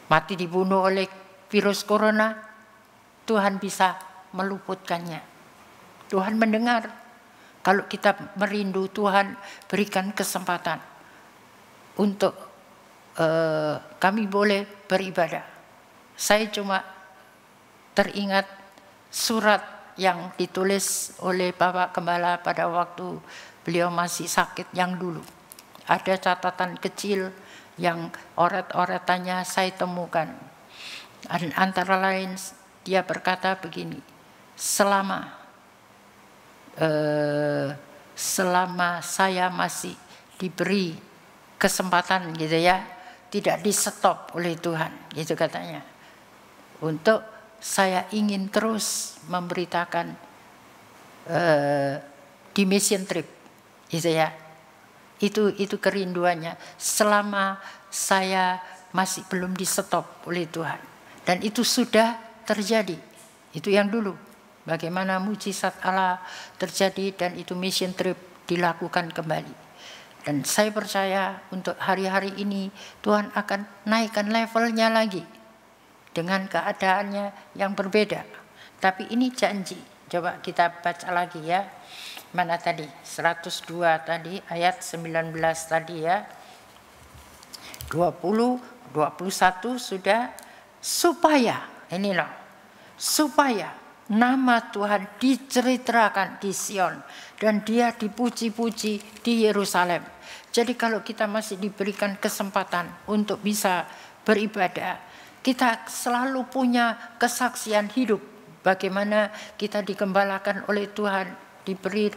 Mati dibunuh oleh virus corona, Tuhan bisa meluputkannya. Tuhan mendengar. Kalau kita merindu Tuhan, berikan kesempatan untuk kami boleh beribadah. Saya cuma teringat surat yang ditulis oleh Bapak Gembala pada waktu beliau masih sakit yang dulu. Ada catatan kecil yang oret-oretannya saya temukan. Antara lain dia berkata begini, selama saya masih diberi kesempatan gitu ya, tidak di stop oleh Tuhan gitu katanya, untuk saya ingin terus memberitakan di mission trip gitu ya, itu kerinduannya selama saya masih belum di stop oleh Tuhan, dan itu sudah terjadi. Itu yang dulu. Bagaimana mujizat Allah terjadi dan itu mission trip dilakukan kembali. Dan saya percaya untuk hari-hari ini Tuhan akan naikkan levelnya lagi dengan keadaannya yang berbeda. Tapi ini janji. Coba kita baca lagi ya. Mana tadi? 102 tadi ayat 19 tadi ya. 20, 21 sudah, supaya, ini loh, supaya nama Tuhan diceritakan di Sion dan dia dipuji-puji di Yerusalem. Jadi kalau kita masih diberikan kesempatan untuk bisa beribadah, kita selalu punya kesaksian hidup bagaimana kita digembalakan oleh Tuhan, diberi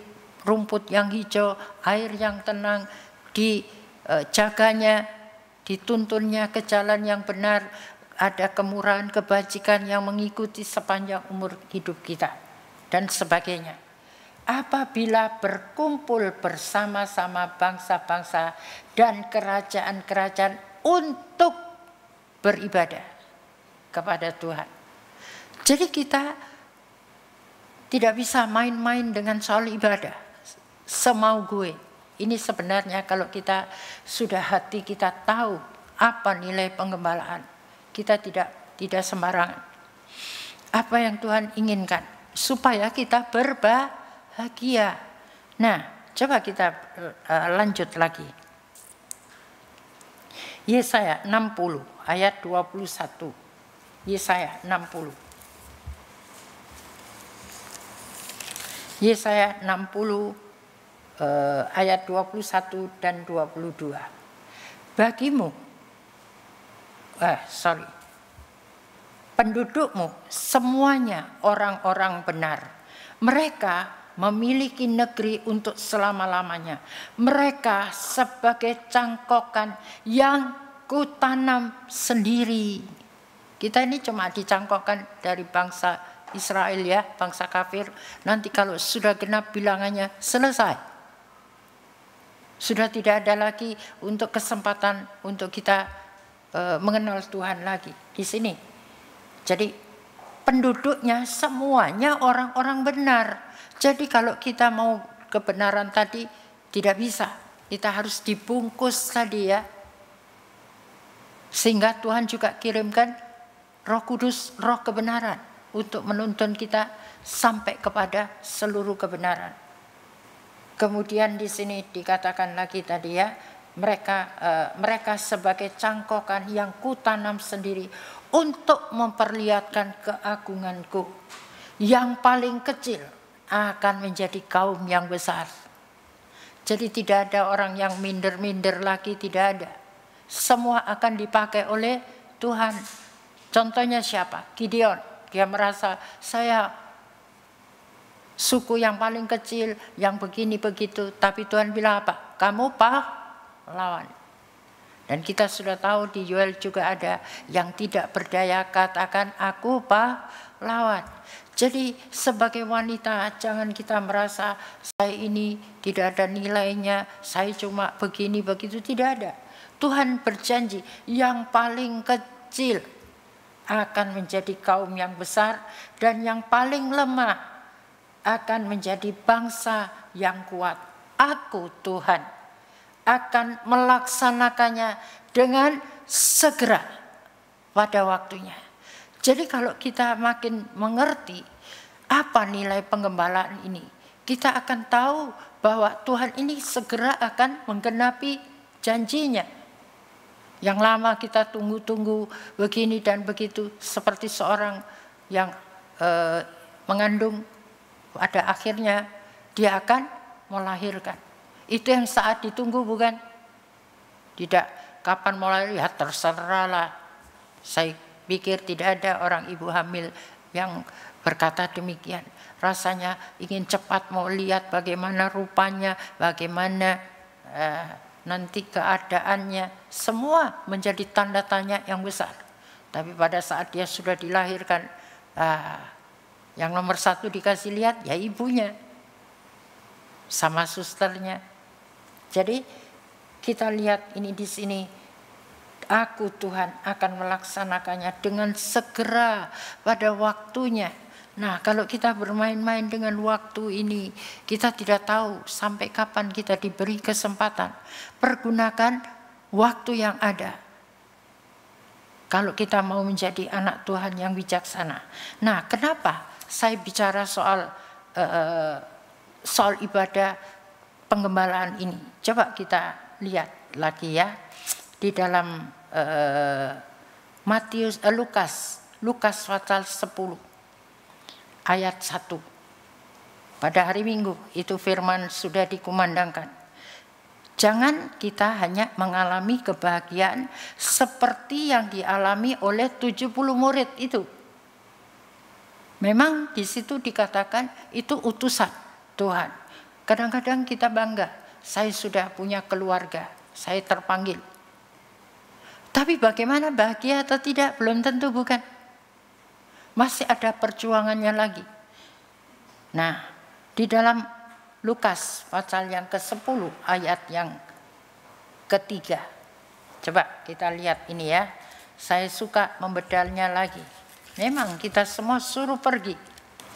rumput yang hijau, air yang tenang, dijaganya, dituntunnya ke jalan yang benar, ada kemurahan, kebajikan yang mengikuti sepanjang umur hidup kita, dan sebagainya. Apabila berkumpul bersama-sama bangsa-bangsa dan kerajaan-kerajaan untuk beribadah kepada Tuhan. Jadi kita tidak bisa main-main dengan soal ibadah semau gue. Ini sebenarnya kalau kita sudah hati kita tahu apa nilai penggembalaan, kita tidak sembarangan. Apa yang Tuhan inginkan supaya kita berbahagia. Nah, coba kita lanjut lagi. Yesaya 60 ayat 21. Yesaya 60. Yesaya 60 ayat 21 dan 22. Bagimu pendudukmu semuanya orang-orang benar. Mereka memiliki negeri untuk selama-lamanya. Mereka sebagai cangkokan yang kutanam sendiri. Kita ini cuma dicangkokkan dari bangsa Israel ya, bangsa kafir. Nanti kalau sudah genap bilangannya selesai. Sudah tidak ada lagi untuk kesempatan untuk kita mengenal Tuhan lagi di sini. Jadi penduduknya semuanya orang-orang benar. Jadi kalau kita mau kebenaran tadi tidak bisa. Kita harus dibungkus tadi ya. Sehingga Tuhan juga kirimkan Roh Kudus, roh kebenaran untuk menuntun kita sampai kepada seluruh kebenaran. Kemudian di sini dikatakan lagi tadi ya, mereka sebagai cangkokan yang kutanam sendiri untuk memperlihatkan keagunganku. Yang paling kecil akan menjadi kaum yang besar. Jadi tidak ada orang yang minder-minder lagi, tidak ada. Semua akan dipakai oleh Tuhan. Contohnya siapa? Gideon. Dia merasa saya suku yang paling kecil, yang begini begitu. Tapi Tuhan bilang apa? Kamu pahlawan. Dan kita sudah tahu di Yoel juga ada yang tidak berdaya katakan aku pahlawan. Jadi sebagai wanita jangan kita merasa saya ini tidak ada nilainya, saya cuma begini begitu, tidak ada. Tuhan berjanji yang paling kecil akan menjadi kaum yang besar dan yang paling lemah akan menjadi bangsa yang kuat. Aku Tuhan akan melaksanakannya dengan segera pada waktunya. Jadi kalau kita makin mengerti apa nilai penggembalaan ini, kita akan tahu bahwa Tuhan ini segera akan menggenapi janjinya. Yang lama kita tunggu-tunggu begini dan begitu, seperti seorang yang mengandung, pada akhirnya dia akan melahirkan. Itu yang saat ditunggu bukan? Tidak kapan mulai, ya terserahlah. Saya pikir tidak ada orang ibu hamil yang berkata demikian. Rasanya ingin cepat mau lihat bagaimana rupanya, bagaimana nanti keadaannya. Semua menjadi tanda tanya yang besar. Tapi pada saat dia sudah dilahirkan, yang nomor satu dikasih lihat ya ibunya sama susternya. Jadi kita lihat ini di sini, aku Tuhan akan melaksanakannya dengan segera pada waktunya. Nah, kalau kita bermain-main dengan waktu ini, kita tidak tahu sampai kapan kita diberi kesempatan. Pergunakan waktu yang ada. Kalau kita mau menjadi anak Tuhan yang bijaksana. Nah, kenapa saya bicara soal ibadah penggembalaan ini? Coba kita lihat lagi ya di dalam Lukas pasal 10 ayat 1. Pada hari Minggu itu firman sudah dikumandangkan. Jangan kita hanya mengalami kebahagiaan seperti yang dialami oleh 70 murid itu. Memang di situ dikatakan itu utusan Tuhan. Kadang-kadang kita bangga, saya sudah punya keluarga, saya terpanggil. Tapi bagaimana bahagia atau tidak? Belum tentu, bukan? Masih ada perjuangannya lagi. Nah, di dalam Lukas pasal yang ke-10 ayat yang ketiga. Coba kita lihat ini ya. Saya suka membedalnya lagi. Memang kita semua suruh pergi.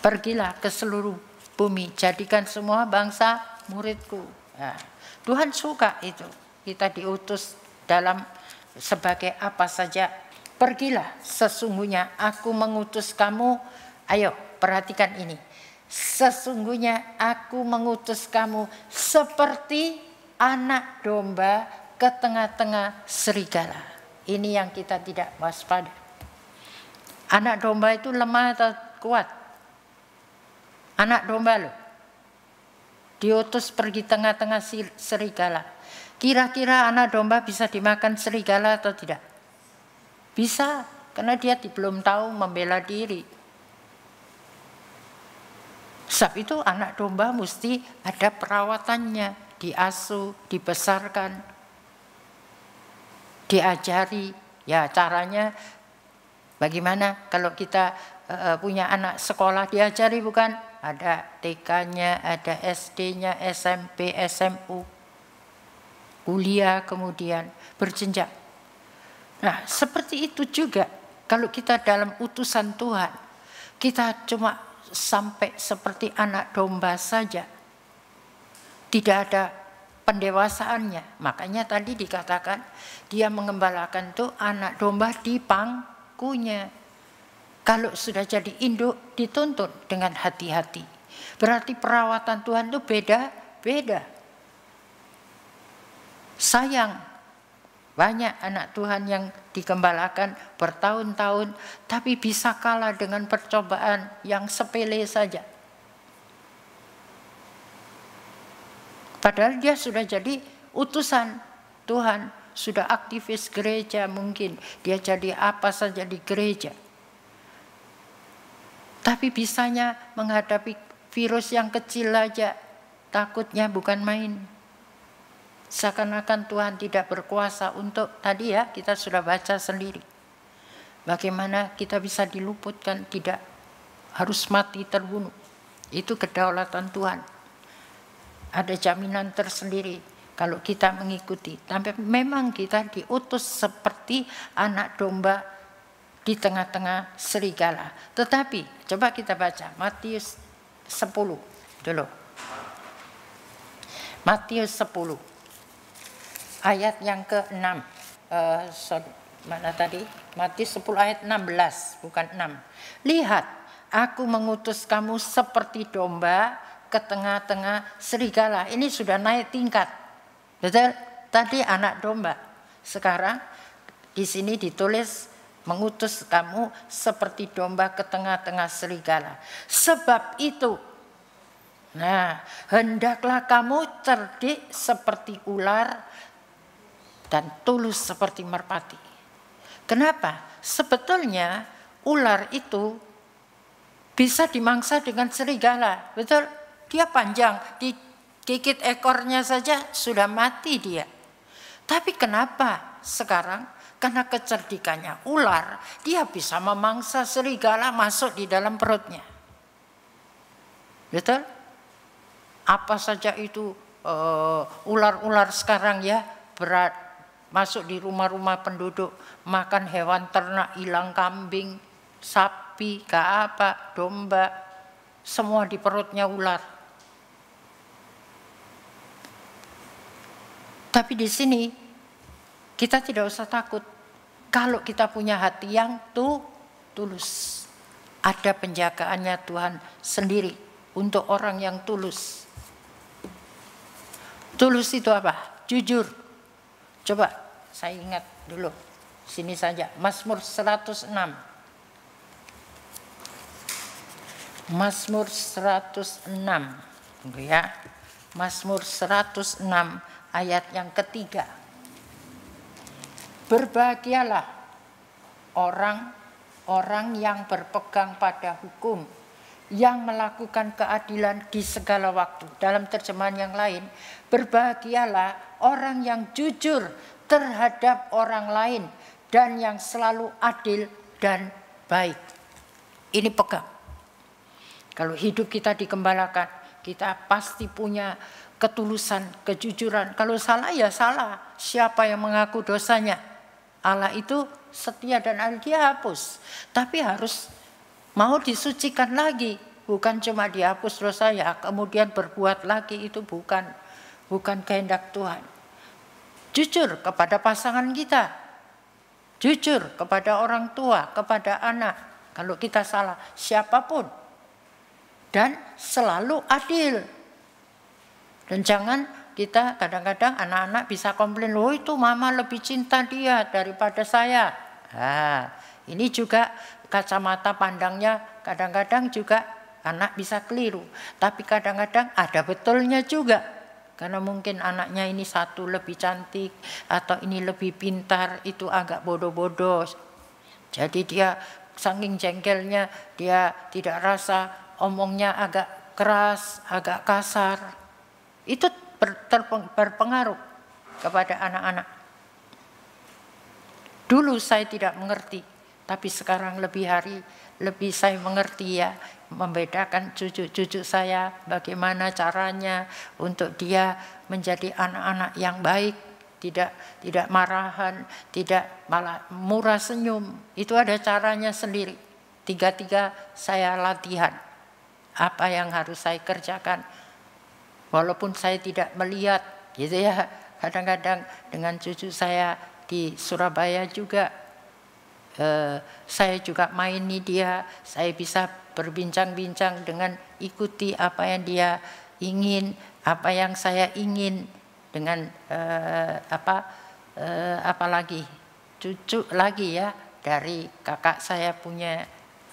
Pergilah ke seluruh bumi, jadikan semua bangsa muridku. Nah, Tuhan suka itu. Kita diutus dalam sebagai apa saja. Pergilah, sesungguhnya aku mengutus kamu. Ayo, perhatikan ini. Sesungguhnya aku mengutus kamu seperti anak domba ke tengah-tengah serigala. Ini yang kita tidak waspada. Anak domba itu lemah atau kuat? Anak domba loh. Diutus pergi tengah-tengah serigala. Kira-kira anak domba bisa dimakan serigala atau tidak? Bisa, karena dia belum tahu membela diri. Sebab itu anak domba mesti ada perawatannya, diasuh, dibesarkan, diajari. Ya caranya bagaimana kalau kita punya anak sekolah diajari, bukan? Ada TK-nya, ada SD-nya, SMP, SMU, kuliah kemudian berjenjang. Nah seperti itu juga kalau kita dalam utusan Tuhan, kita cuma sampai seperti anak domba saja, tidak ada pendewasaannya. Makanya tadi dikatakan dia mengembalakan tuh anak domba di pangkunya. Kalau sudah jadi induk dituntun dengan hati-hati. Berarti perawatan Tuhan itu beda-beda. Sayang, banyak anak Tuhan yang digembalakan bertahun-tahun, tapi bisa kalah dengan percobaan yang sepele saja. Padahal dia sudah jadi utusan Tuhan, sudah aktivis gereja mungkin, dia jadi apa saja di gereja. Tapi bisanya menghadapi virus yang kecil aja, takutnya bukan main. Seakan-akan Tuhan tidak berkuasa untuk, tadi ya kita sudah baca sendiri. Bagaimana kita bisa diluputkan, tidak harus mati terbunuh. Itu kedaulatan Tuhan. Ada jaminan tersendiri kalau kita mengikuti. Tapi memang kita diutus seperti anak domba di tengah-tengah serigala. Tetapi coba kita baca Matius 10 dulu. Matius 10. Ayat yang ke-6, mana tadi? Matius 10 ayat 16, bukan 6. Lihat, aku mengutus kamu seperti domba ke tengah-tengah serigala. Ini sudah naik tingkat. Betul? Tadi anak domba. Sekarang di sini ditulis mengutus kamu seperti domba ke tengah-tengah serigala. Sebab itu, nah, hendaklah kamu cerdik seperti ular dan tulus seperti merpati. Kenapa? Sebetulnya ular itu bisa dimangsa dengan serigala. Betul? Dia panjang, digigit ekornya saja sudah mati dia. Tapi kenapa sekarang? Karena kecerdikannya ular, dia bisa memangsa serigala masuk di dalam perutnya. Betul? Apa saja itu ular-ular sekarang ya, berat. Masuk di rumah-rumah penduduk, makan hewan ternak, hilang kambing, sapi, apa, domba, semua di perutnya ular. Tapi di sini kita tidak usah takut. Kalau kita punya hati yang tulus, ada penjagaannya Tuhan sendiri untuk orang yang tulus. Tulus itu apa? Jujur. Coba saya ingat dulu. Sini saja, Mazmur 106. Mazmur 106, ya. Mazmur 106 ayat yang ketiga. Berbahagialah orang yang berpegang pada hukum, yang melakukan keadilan di segala waktu. Dalam terjemahan yang lain, berbahagialah orang yang jujur terhadap orang lain dan yang selalu adil dan baik. Ini pegang. Kalau hidup kita dikembalakan, kita pasti punya ketulusan, kejujuran. Kalau salah ya salah. Siapa yang mengaku dosanya? Allah itu setia dan adil, Dia hapus. Tapi harus mau disucikan lagi. Bukan cuma dihapus dosa ya, kemudian berbuat lagi, itu bukan kehendak Tuhan. Jujur kepada pasangan kita. Jujur kepada orang tua, kepada anak. Kalau kita salah, siapapun. Dan selalu adil. Dan jangan kita kadang-kadang anak-anak bisa komplain, loh itu mama lebih cinta dia daripada saya. Nah, ini juga kacamata pandangnya kadang-kadang juga anak bisa keliru. Tapi kadang-kadang ada betulnya juga. Karena mungkin anaknya ini satu lebih cantik atau ini lebih pintar, itu agak bodoh-bodoh. Jadi dia saking jengkelnya, dia tidak rasa, omongnya agak keras, agak kasar. Itu berpengaruh kepada anak-anak. Dulu saya tidak mengerti, tapi sekarang lebih saya mengerti ya, membedakan cucu-cucu saya, bagaimana caranya untuk dia menjadi anak-anak yang baik, tidak marahan, tidak malah murah senyum. Itu ada caranya sendiri. Tiga-tiga saya latihan. Apa yang harus saya kerjakan, walaupun saya tidak melihat, gitu ya. Kadang-kadang dengan cucu saya di Surabaya juga, saya juga maini dia, saya bisa berbincang-bincang dengan ikuti apa yang dia ingin, apa yang saya ingin, dengan apa lagi, cucu lagi ya, dari kakak saya punya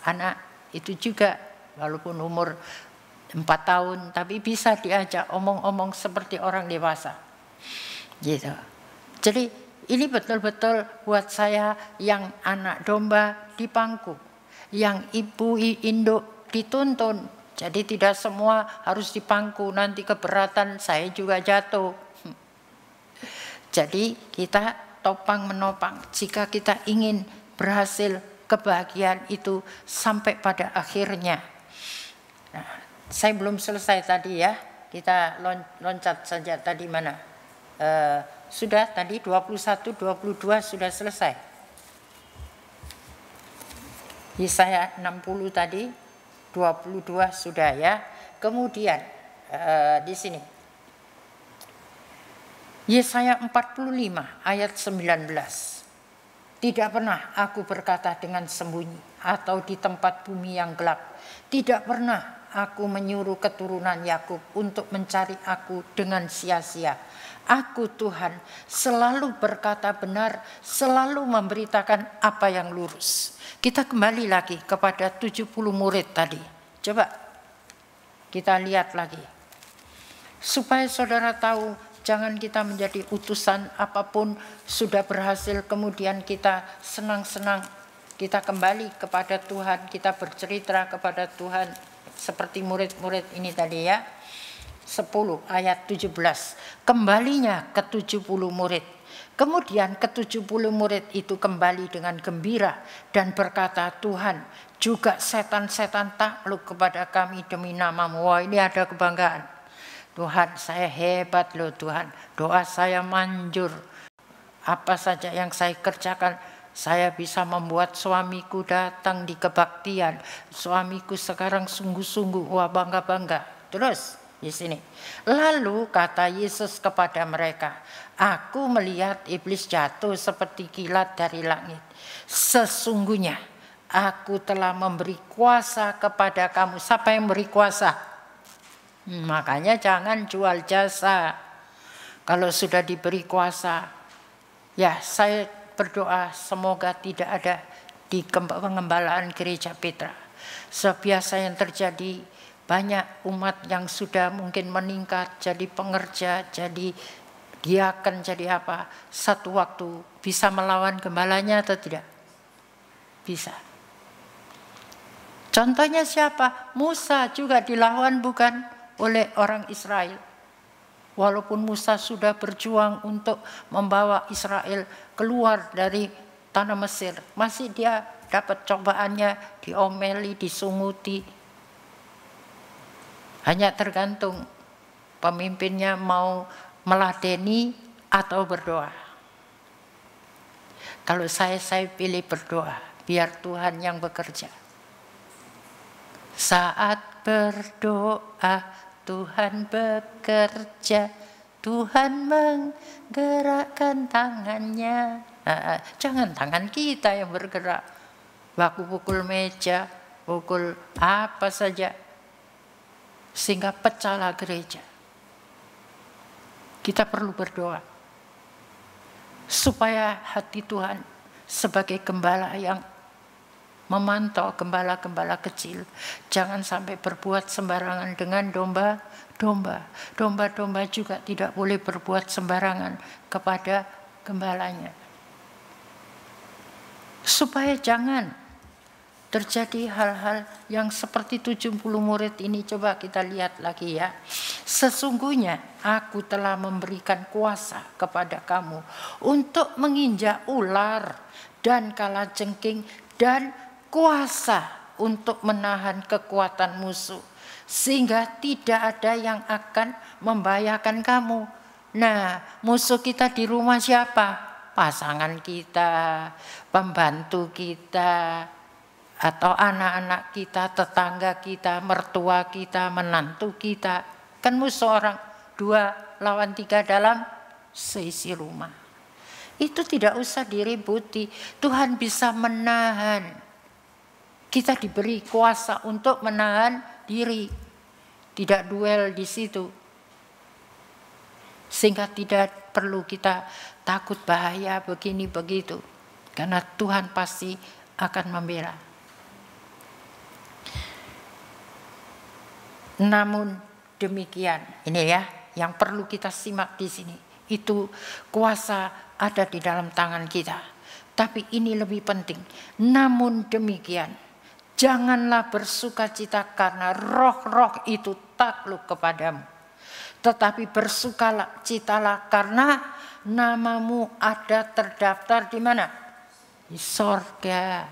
anak itu juga. Walaupun umur 4 tahun, tapi bisa diajak omong-omong seperti orang dewasa. Gitu. Jadi ini betul-betul buat saya yang anak domba dipangku, yang ibu induk dituntun. Jadi tidak semua harus dipangku, nanti keberatan saya juga jatuh. Jadi kita topang menopang jika kita ingin berhasil kebahagiaan itu sampai pada akhirnya. Nah, saya belum selesai tadi ya, kita loncat saja tadi mana? Sudah tadi 21, 22 sudah selesai. Yesaya 60 tadi, 22 sudah ya. Kemudian di sini Yesaya 45 ayat 19. Tidak pernah aku berkata dengan sembunyi atau di tempat bumi yang gelap. Tidak pernah aku menyuruh keturunan Yakub untuk mencari aku dengan sia-sia. Aku Tuhan selalu berkata benar, selalu memberitakan apa yang lurus. Kita kembali lagi kepada 70 murid tadi. Coba kita lihat lagi. Supaya saudara tahu, jangan kita menjadi utusan apapun sudah berhasil kemudian kita senang-senang. Kita kembali kepada Tuhan, kita bercerita kepada Tuhan. Seperti murid-murid ini tadi ya. 10 ayat 17. Kembalinya ke 70 murid. Kemudian ke 70 murid itu kembali dengan gembira dan berkata, Tuhan, juga setan-setan takluk kepada kami demi nama-Mu. Wah, ini ada kebanggaan. Tuhan, saya hebat loh Tuhan. Doa saya manjur. Apa saja yang saya kerjakan, saya bisa membuat suamiku datang di kebaktian. Suamiku sekarang sungguh-sungguh, wah bangga-bangga. Terus di sini. Lalu kata Yesus kepada mereka, aku melihat iblis jatuh seperti kilat dari langit. Sesungguhnya aku telah memberi kuasa kepada kamu. Siapa yang beri kuasa? Makanya jangan jual jasa. Kalau sudah diberi kuasa, ya saya berdoa semoga tidak ada di pengembalaan gereja Petra. Sebiasa yang terjadi, banyak umat yang sudah mungkin meningkat jadi pengerja, jadi diaken, jadi apa, satu waktu bisa melawan gembalanya atau tidak? Bisa. Contohnya siapa? Musa juga dilawan bukan oleh orang Israel. Walaupun Musa sudah berjuang untuk membawa Israel keluar dari tanah Mesir, masih dia dapat cobaannya, diomeli, disunguti. Hanya tergantung pemimpinnya mau meladeni atau berdoa. Kalau saya pilih berdoa, biar Tuhan yang bekerja. Saat berdoa, Tuhan bekerja, Tuhan menggerakkan tangannya. Jangan tangan kita yang bergerak. Baku pukul meja, pukul apa saja, sehingga pecahlah gereja. Kita perlu berdoa supaya hati Tuhan sebagai gembala yang memantau gembala-gembala kecil, jangan sampai berbuat sembarangan dengan domba-domba. Domba-domba juga tidak boleh berbuat sembarangan kepada gembalanya. Supaya jangan terjadi hal-hal yang seperti 70 murid ini. Coba kita lihat lagi ya. Sesungguhnya aku telah memberikan kuasa kepada kamu untuk menginjak ular dan kalajengking, dan kuasa untuk menahan kekuatan musuh, sehingga tidak ada yang akan membahayakan kamu. Nah, musuh kita di rumah siapa? Pasangan kita, pembantu kita, atau anak-anak kita, tetangga kita, mertua kita, menantu kita. Kan musuh orang 2 lawan 3 dalam seisi rumah. Itu tidak usah diributi. Tuhan bisa menahan. Kita diberi kuasa untuk menahan diri. Tidak duel di situ. Sehingga tidak perlu kita takut bahaya begini begitu. Karena Tuhan pasti akan membela. Namun demikian, ini ya yang perlu kita simak di sini. Itu kuasa ada di dalam tangan kita. Tapi ini lebih penting. Namun demikian, janganlah bersukacita karena roh-roh itu takluk kepadamu. Tetapi bersukacitalah karena namamu ada terdaftar di mana? Di sorga.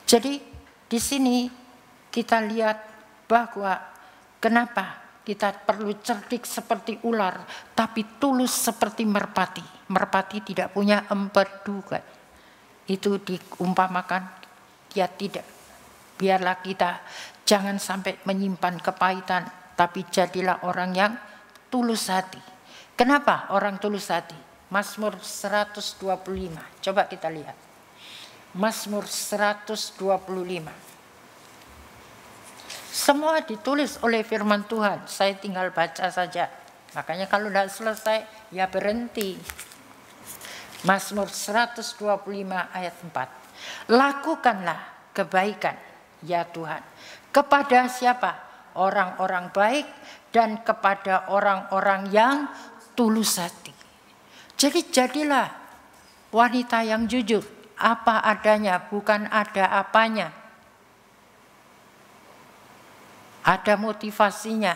Jadi di sini kita lihat bahwa kenapa kita perlu cerdik seperti ular, tapi tulus seperti merpati. Merpati tidak punya empedu kan. Itu diumpamakan, ya tidak. Biarlah kita jangan sampai menyimpan kepahitan, tapi jadilah orang yang tulus hati. Kenapa orang tulus hati? Mazmur 125. Coba kita lihat. Mazmur 125. Semua ditulis oleh firman Tuhan. Saya tinggal baca saja. Makanya kalau tidak selesai, ya berhenti. Mazmur 125 ayat 4. Lakukanlah kebaikan, ya Tuhan. Kepada siapa? Orang-orang baik dan kepada orang-orang yang tulus hati. Jadi jadilah wanita yang jujur. Apa adanya, bukan ada apanya. Ada motivasinya,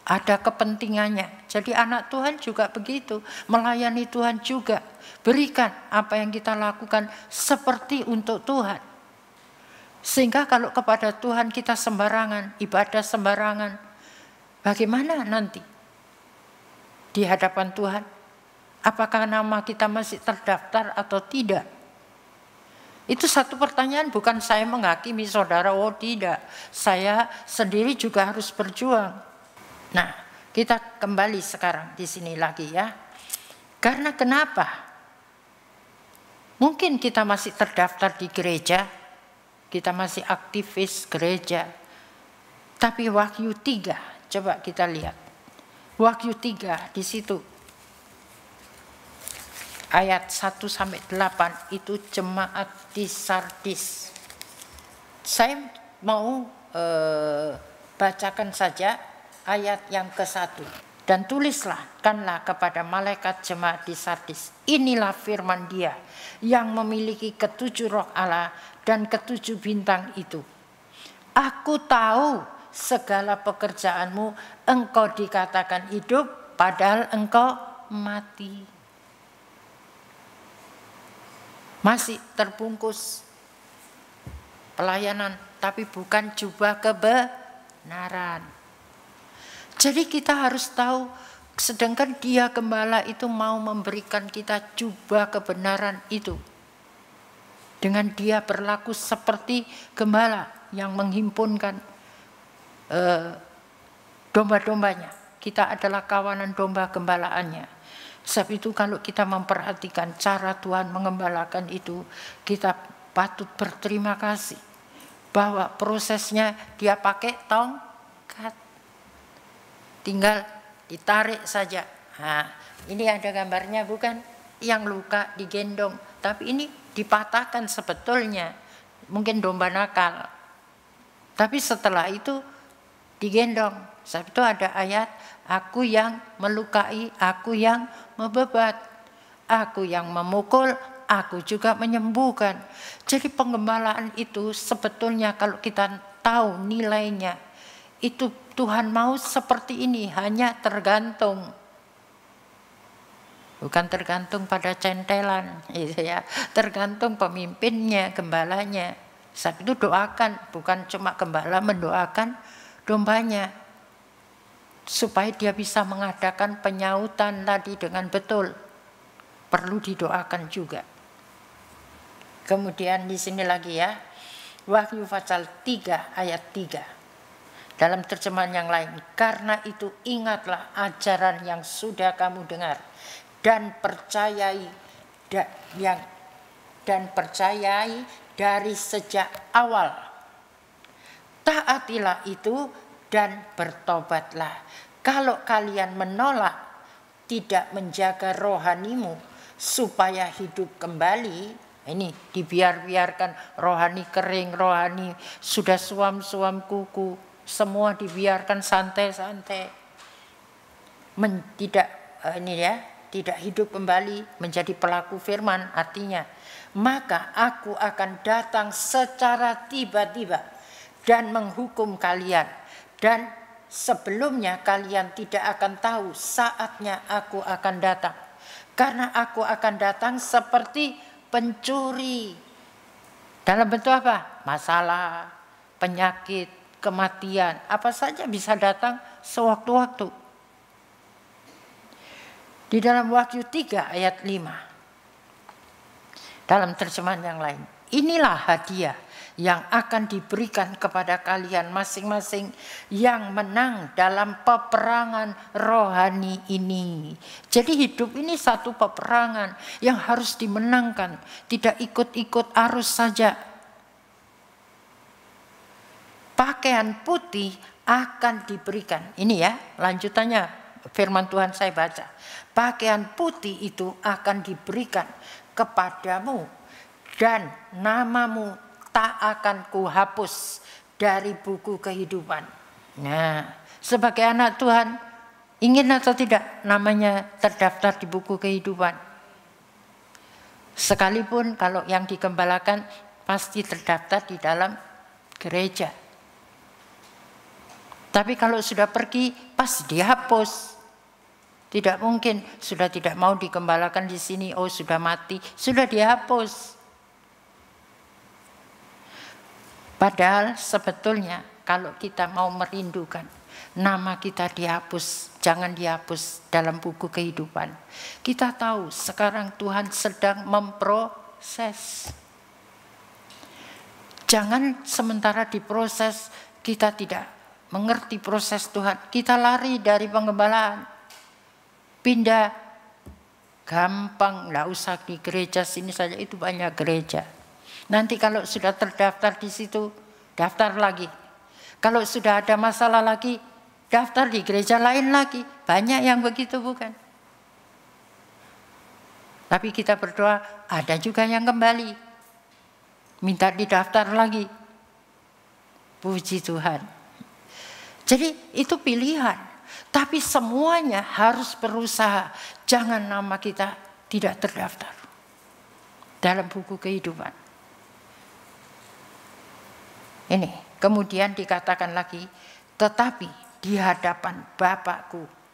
ada kepentingannya. Jadi anak Tuhan juga begitu, melayani Tuhan juga. Berikan apa yang kita lakukan seperti untuk Tuhan. Sehingga kalau kepada Tuhan kita sembarangan, ibadah sembarangan, bagaimana nanti di hadapan Tuhan? Apakah nama kita masih terdaftar atau tidak? Itu satu pertanyaan, bukan saya menghakimi saudara, oh tidak. Saya sendiri juga harus berjuang. Nah, kita kembali sekarang di sini lagi ya. Karena kenapa? Mungkin kita masih terdaftar di gereja, kita masih aktivis gereja. Tapi Wahyu 3, coba kita lihat. Wahyu 3 di situ. ayat 1-8 itu jemaat di Sardis. Saya mau bacakan saja ayat yang ke-1. Dan kanlah kepada malaikat jemaat di Sardis, inilah firman Dia yang memiliki ke-7 roh Allah dan ke-7 bintang itu. Aku tahu segala pekerjaanmu, engkau dikatakan hidup padahal engkau mati. Masih terbungkus pelayanan, tapi bukan jubah kebenaran. Jadi kita harus tahu, sedangkan Dia gembala itu mau memberikan kita jubah kebenaran itu. Dengan Dia berlaku seperti gembala yang menghimpunkan domba-dombanya. Kita adalah kawanan domba gembalaannya. Sebab itu kalau kita memperhatikan cara Tuhan mengembalakan itu, kita patut berterima kasih bahwa prosesnya Dia pakai tongkat. Tinggal ditarik saja. Nah, ini ada gambarnya bukan? Yang luka digendong, tapi ini dipatahkan sebetulnya. Mungkin domba nakal. Tapi setelah itu digendong. Sebab itu ada ayat, aku yang melukai, aku yang membebat, aku yang memukul, aku juga menyembuhkan. Jadi penggembalaan itu sebetulnya kalau kita tahu nilainya, itu Tuhan mau seperti ini, hanya tergantung. Bukan tergantung pada centelan, gitu ya. Tergantung pemimpinnya, gembalanya. Sebab itu doakan, bukan cuma gembala mendoakan dombanya. Supaya dia bisa mengadakan penyautan tadi dengan betul. Perlu didoakan juga. Kemudian di sini lagi ya. Wahyu pasal 3 ayat 3. Dalam terjemahan yang lain, karena itu ingatlah ajaran yang sudah kamu dengar dan percayai dari sejak awal. Taatilah itu dan bertobatlah. Kalau kalian menolak, tidak menjaga rohanimu supaya hidup kembali, ini dibiarkan rohani kering, rohani sudah suam-suam kuku, semua dibiarkan santai-santai, tidak hidup kembali menjadi pelaku firman. Artinya, maka aku akan datang secara tiba-tiba dan menghukum kalian, dan sebelumnya kalian tidak akan tahu saatnya aku akan datang, karena aku akan datang seperti pencuri. Dalam bentuk apa? Masalah, penyakit, kematian, apa saja bisa datang sewaktu-waktu. Di dalam Wahyu 3 ayat 5, dalam terjemahan yang lain, inilah hadiah yang akan diberikan kepada kalian masing-masing yang menang dalam peperangan rohani ini. Jadi hidup ini satu peperangan yang harus dimenangkan, tidak ikut-ikut arus saja. Pakaian putih akan diberikan. Ini ya lanjutannya firman Tuhan saya baca. Pakaian putih itu akan diberikan kepadamu dan namamu tak akan kuhapus dari buku kehidupan. Nah, sebagai anak Tuhan, ingin atau tidak namanya terdaftar di buku kehidupan? Sekalipun kalau yang digembalakan pasti terdaftar di dalam gereja. Tapi kalau sudah pergi, pasti dihapus. Tidak mungkin sudah tidak mau digembalakan di sini, oh sudah mati, sudah dihapus. Padahal sebetulnya kalau kita mau merindukan, nama kita dihapus, jangan dihapus dalam buku kehidupan. Kita tahu sekarang Tuhan sedang memproses. Jangan sementara diproses kita tidak mengerti proses Tuhan, kita lari dari penggembalaan, pindah, gampang, nggak usah di gereja sini saja, itu banyak gereja. Nanti kalau sudah terdaftar di situ, daftar lagi. Kalau sudah ada masalah lagi, daftar di gereja lain lagi. Banyak yang begitu bukan? Tapi kita berdoa, ada juga yang kembali. Minta didaftar lagi. Puji Tuhan. Jadi itu pilihan. Tapi semuanya harus berusaha. Jangan nama kita tidak terdaftar dalam buku kehidupan. Ini kemudian dikatakan lagi, tetapi di hadapan Bapakku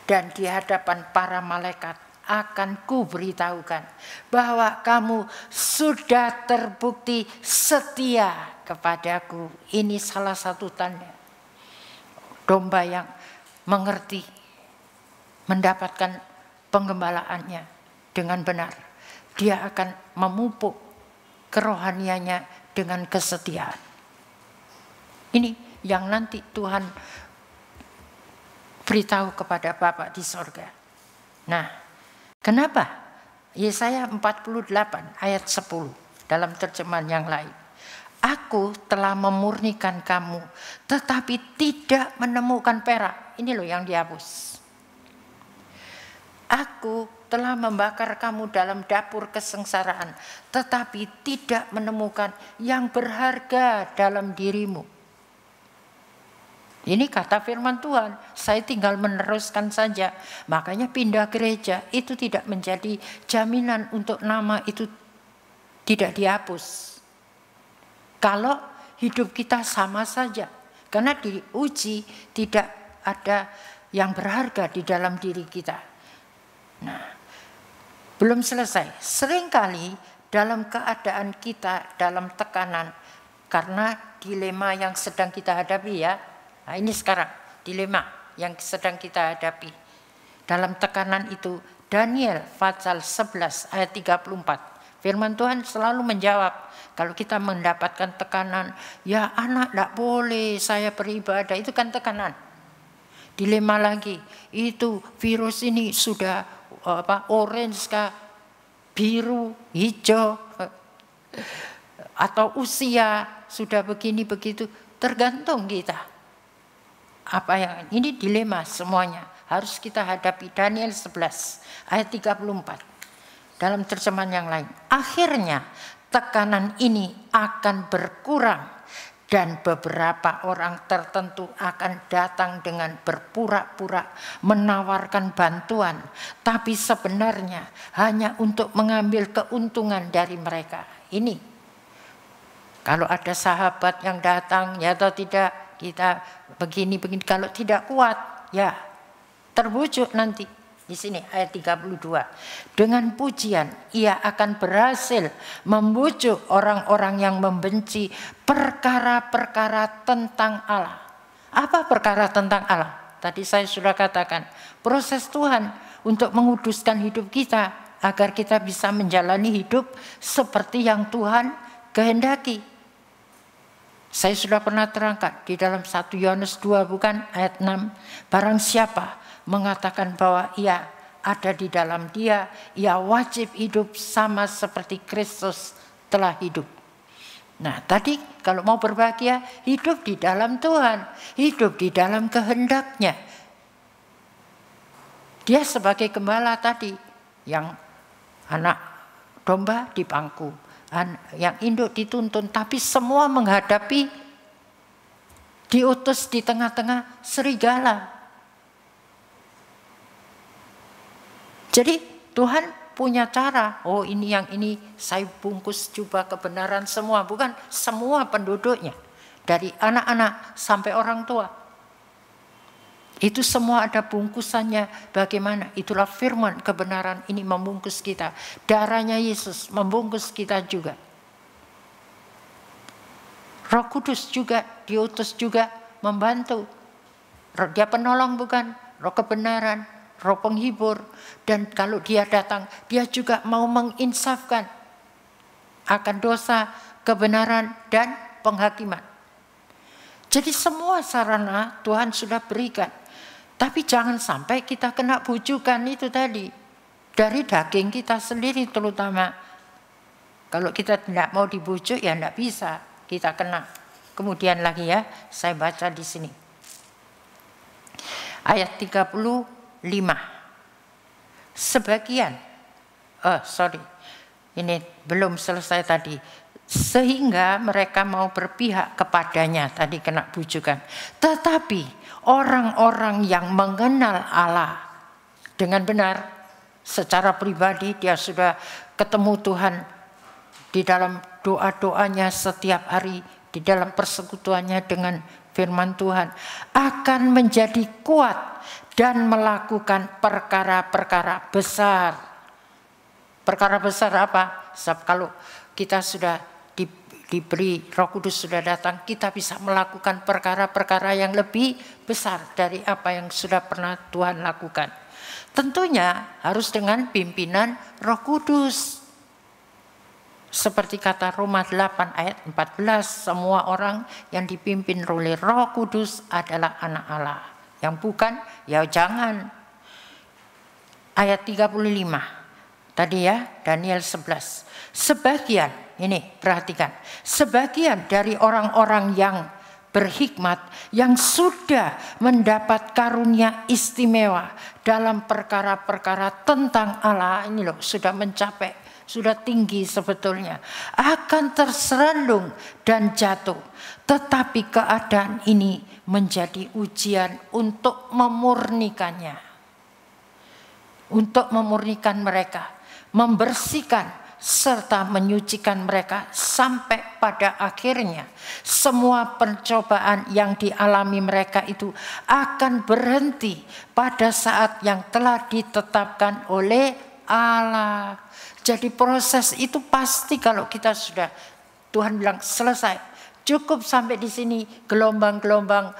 dan di hadapan para malaikat akan ku beritahukan bahwa kamu sudah terbukti setia kepadaku. Ini salah satu tanda domba yang mengerti, mendapatkan penggembalaannya dengan benar. Dia akan memupuk kerohaniannya dengan kesetiaan. Ini yang nanti Tuhan beritahu kepada Bapa di sorga. Nah, kenapa? Yesaya 48 ayat 10 dalam terjemahan yang lain. Aku telah memurnikan kamu, tetapi tidak menemukan perak. Ini loh yang dihapus. Aku telah membakar kamu dalam dapur kesengsaraan, tetapi tidak menemukan yang berharga dalam dirimu. Ini kata firman Tuhan, saya tinggal meneruskan saja. Makanya pindah gereja itu tidak menjadi jaminan untuk nama itu tidak dihapus. Kalau hidup kita sama saja, karena diuji tidak ada yang berharga di dalam diri kita. Nah, belum selesai. Seringkali dalam keadaan kita dalam tekanan karena dilema yang sedang kita hadapi ya. Nah, ini sekarang dilema yang sedang kita hadapi. Dalam tekanan itu Daniel pasal 11 ayat 34. Firman Tuhan selalu menjawab kalau kita mendapatkan tekanan, ya anak tidak boleh saya beribadah, itu kan tekanan. Dilema lagi, itu virus ini sudah orange kah, biru, hijau, atau usia sudah begini begitu, tergantung kita. Apa yang ini dilema semuanya harus kita hadapi. Daniel 11 ayat 34 dalam terjemahan yang lain. Akhirnya tekanan ini akan berkurang dan beberapa orang tertentu akan datang dengan berpura-pura menawarkan bantuan, tapi sebenarnya hanya untuk mengambil keuntungan dari mereka. Ini kalau ada sahabat yang datang ya atau tidak, kita begini, kalau tidak kuat, ya terbujuk nanti. Di sini ayat 32. Dengan pujian, ia akan berhasil membujuk orang-orang yang membenci perkara-perkara tentang Allah. Apa perkara tentang Allah? Tadi saya sudah katakan, proses Tuhan untuk menguduskan hidup kita, agar kita bisa menjalani hidup seperti yang Tuhan kehendaki. Saya sudah pernah terangkan di dalam 1 Yohanes 2 bukan ayat 6. Barang siapa mengatakan bahwa ia ada di dalam dia, ia wajib hidup sama seperti Kristus telah hidup. Nah tadi kalau mau berbahagia, hidup di dalam Tuhan, hidup di dalam kehendaknya. Dia sebagai gembala tadi, yang anak domba di pangku, yang induk dituntun, tapi semua menghadapi diutus di tengah-tengah serigala. Jadi Tuhan punya cara, oh ini yang ini saya bungkus jubah kebenaran semua, bukan semua penduduknya, dari anak-anak sampai orang tua. Itu semua ada bungkusannya. Bagaimana? Itulah firman kebenaran ini membungkus kita. Darahnya Yesus membungkus kita juga. Roh Kudus juga diutus juga membantu. Dia penolong bukan? Roh kebenaran, roh penghibur. Dan kalau dia datang, dia juga mau menginsafkan akan dosa, kebenaran, dan penghakiman. Jadi semua sarana Tuhan sudah berikan. Tapi jangan sampai kita kena bujukan itu tadi. Dari daging kita sendiri terutama. Kalau kita tidak mau dibujuk ya tidak bisa. Kita kena. Kemudian lagi ya, saya baca di sini. Ayat 35. sebagian, ini belum selesai tadi, sehingga mereka mau berpihak kepadanya, tadi kena bujukan. Tetapi orang-orang yang mengenal Allah dengan benar, secara pribadi dia sudah ketemu Tuhan di dalam doa-doanya setiap hari, di dalam persekutuannya dengan firman Tuhan, akan menjadi kuat dan melakukan perkara-perkara besar. Perkara besar apa? Sebab kalau kita sudah diberi Roh Kudus sudah datang, kita bisa melakukan perkara-perkara yang lebih besar dari apa yang sudah pernah Tuhan lakukan. Tentunya harus dengan pimpinan Roh Kudus. Seperti kata Roma 8 ayat 14, semua orang yang dipimpin oleh Roh Kudus adalah anak Allah. Yang bukan, ya jangan. Ayat 35, tadi ya, Daniel 11. Sebagian, ini perhatikan, sebagian dari orang-orang yang berhikmat, yang sudah mendapat karunia istimewa dalam perkara-perkara tentang Allah, ini loh, sudah mencapai, sudah tinggi sebetulnya, akan terserandung dan jatuh. Tetapi keadaan ini menjadi ujian untuk memurnikannya. Untuk memurnikan mereka, membersihkan serta menyucikan mereka sampai pada akhirnya semua pencobaan yang dialami mereka itu akan berhenti pada saat yang telah ditetapkan oleh Allah. Jadi proses itu pasti kalau kita sudah, Tuhan bilang selesai, cukup sampai di sini, gelombang-gelombang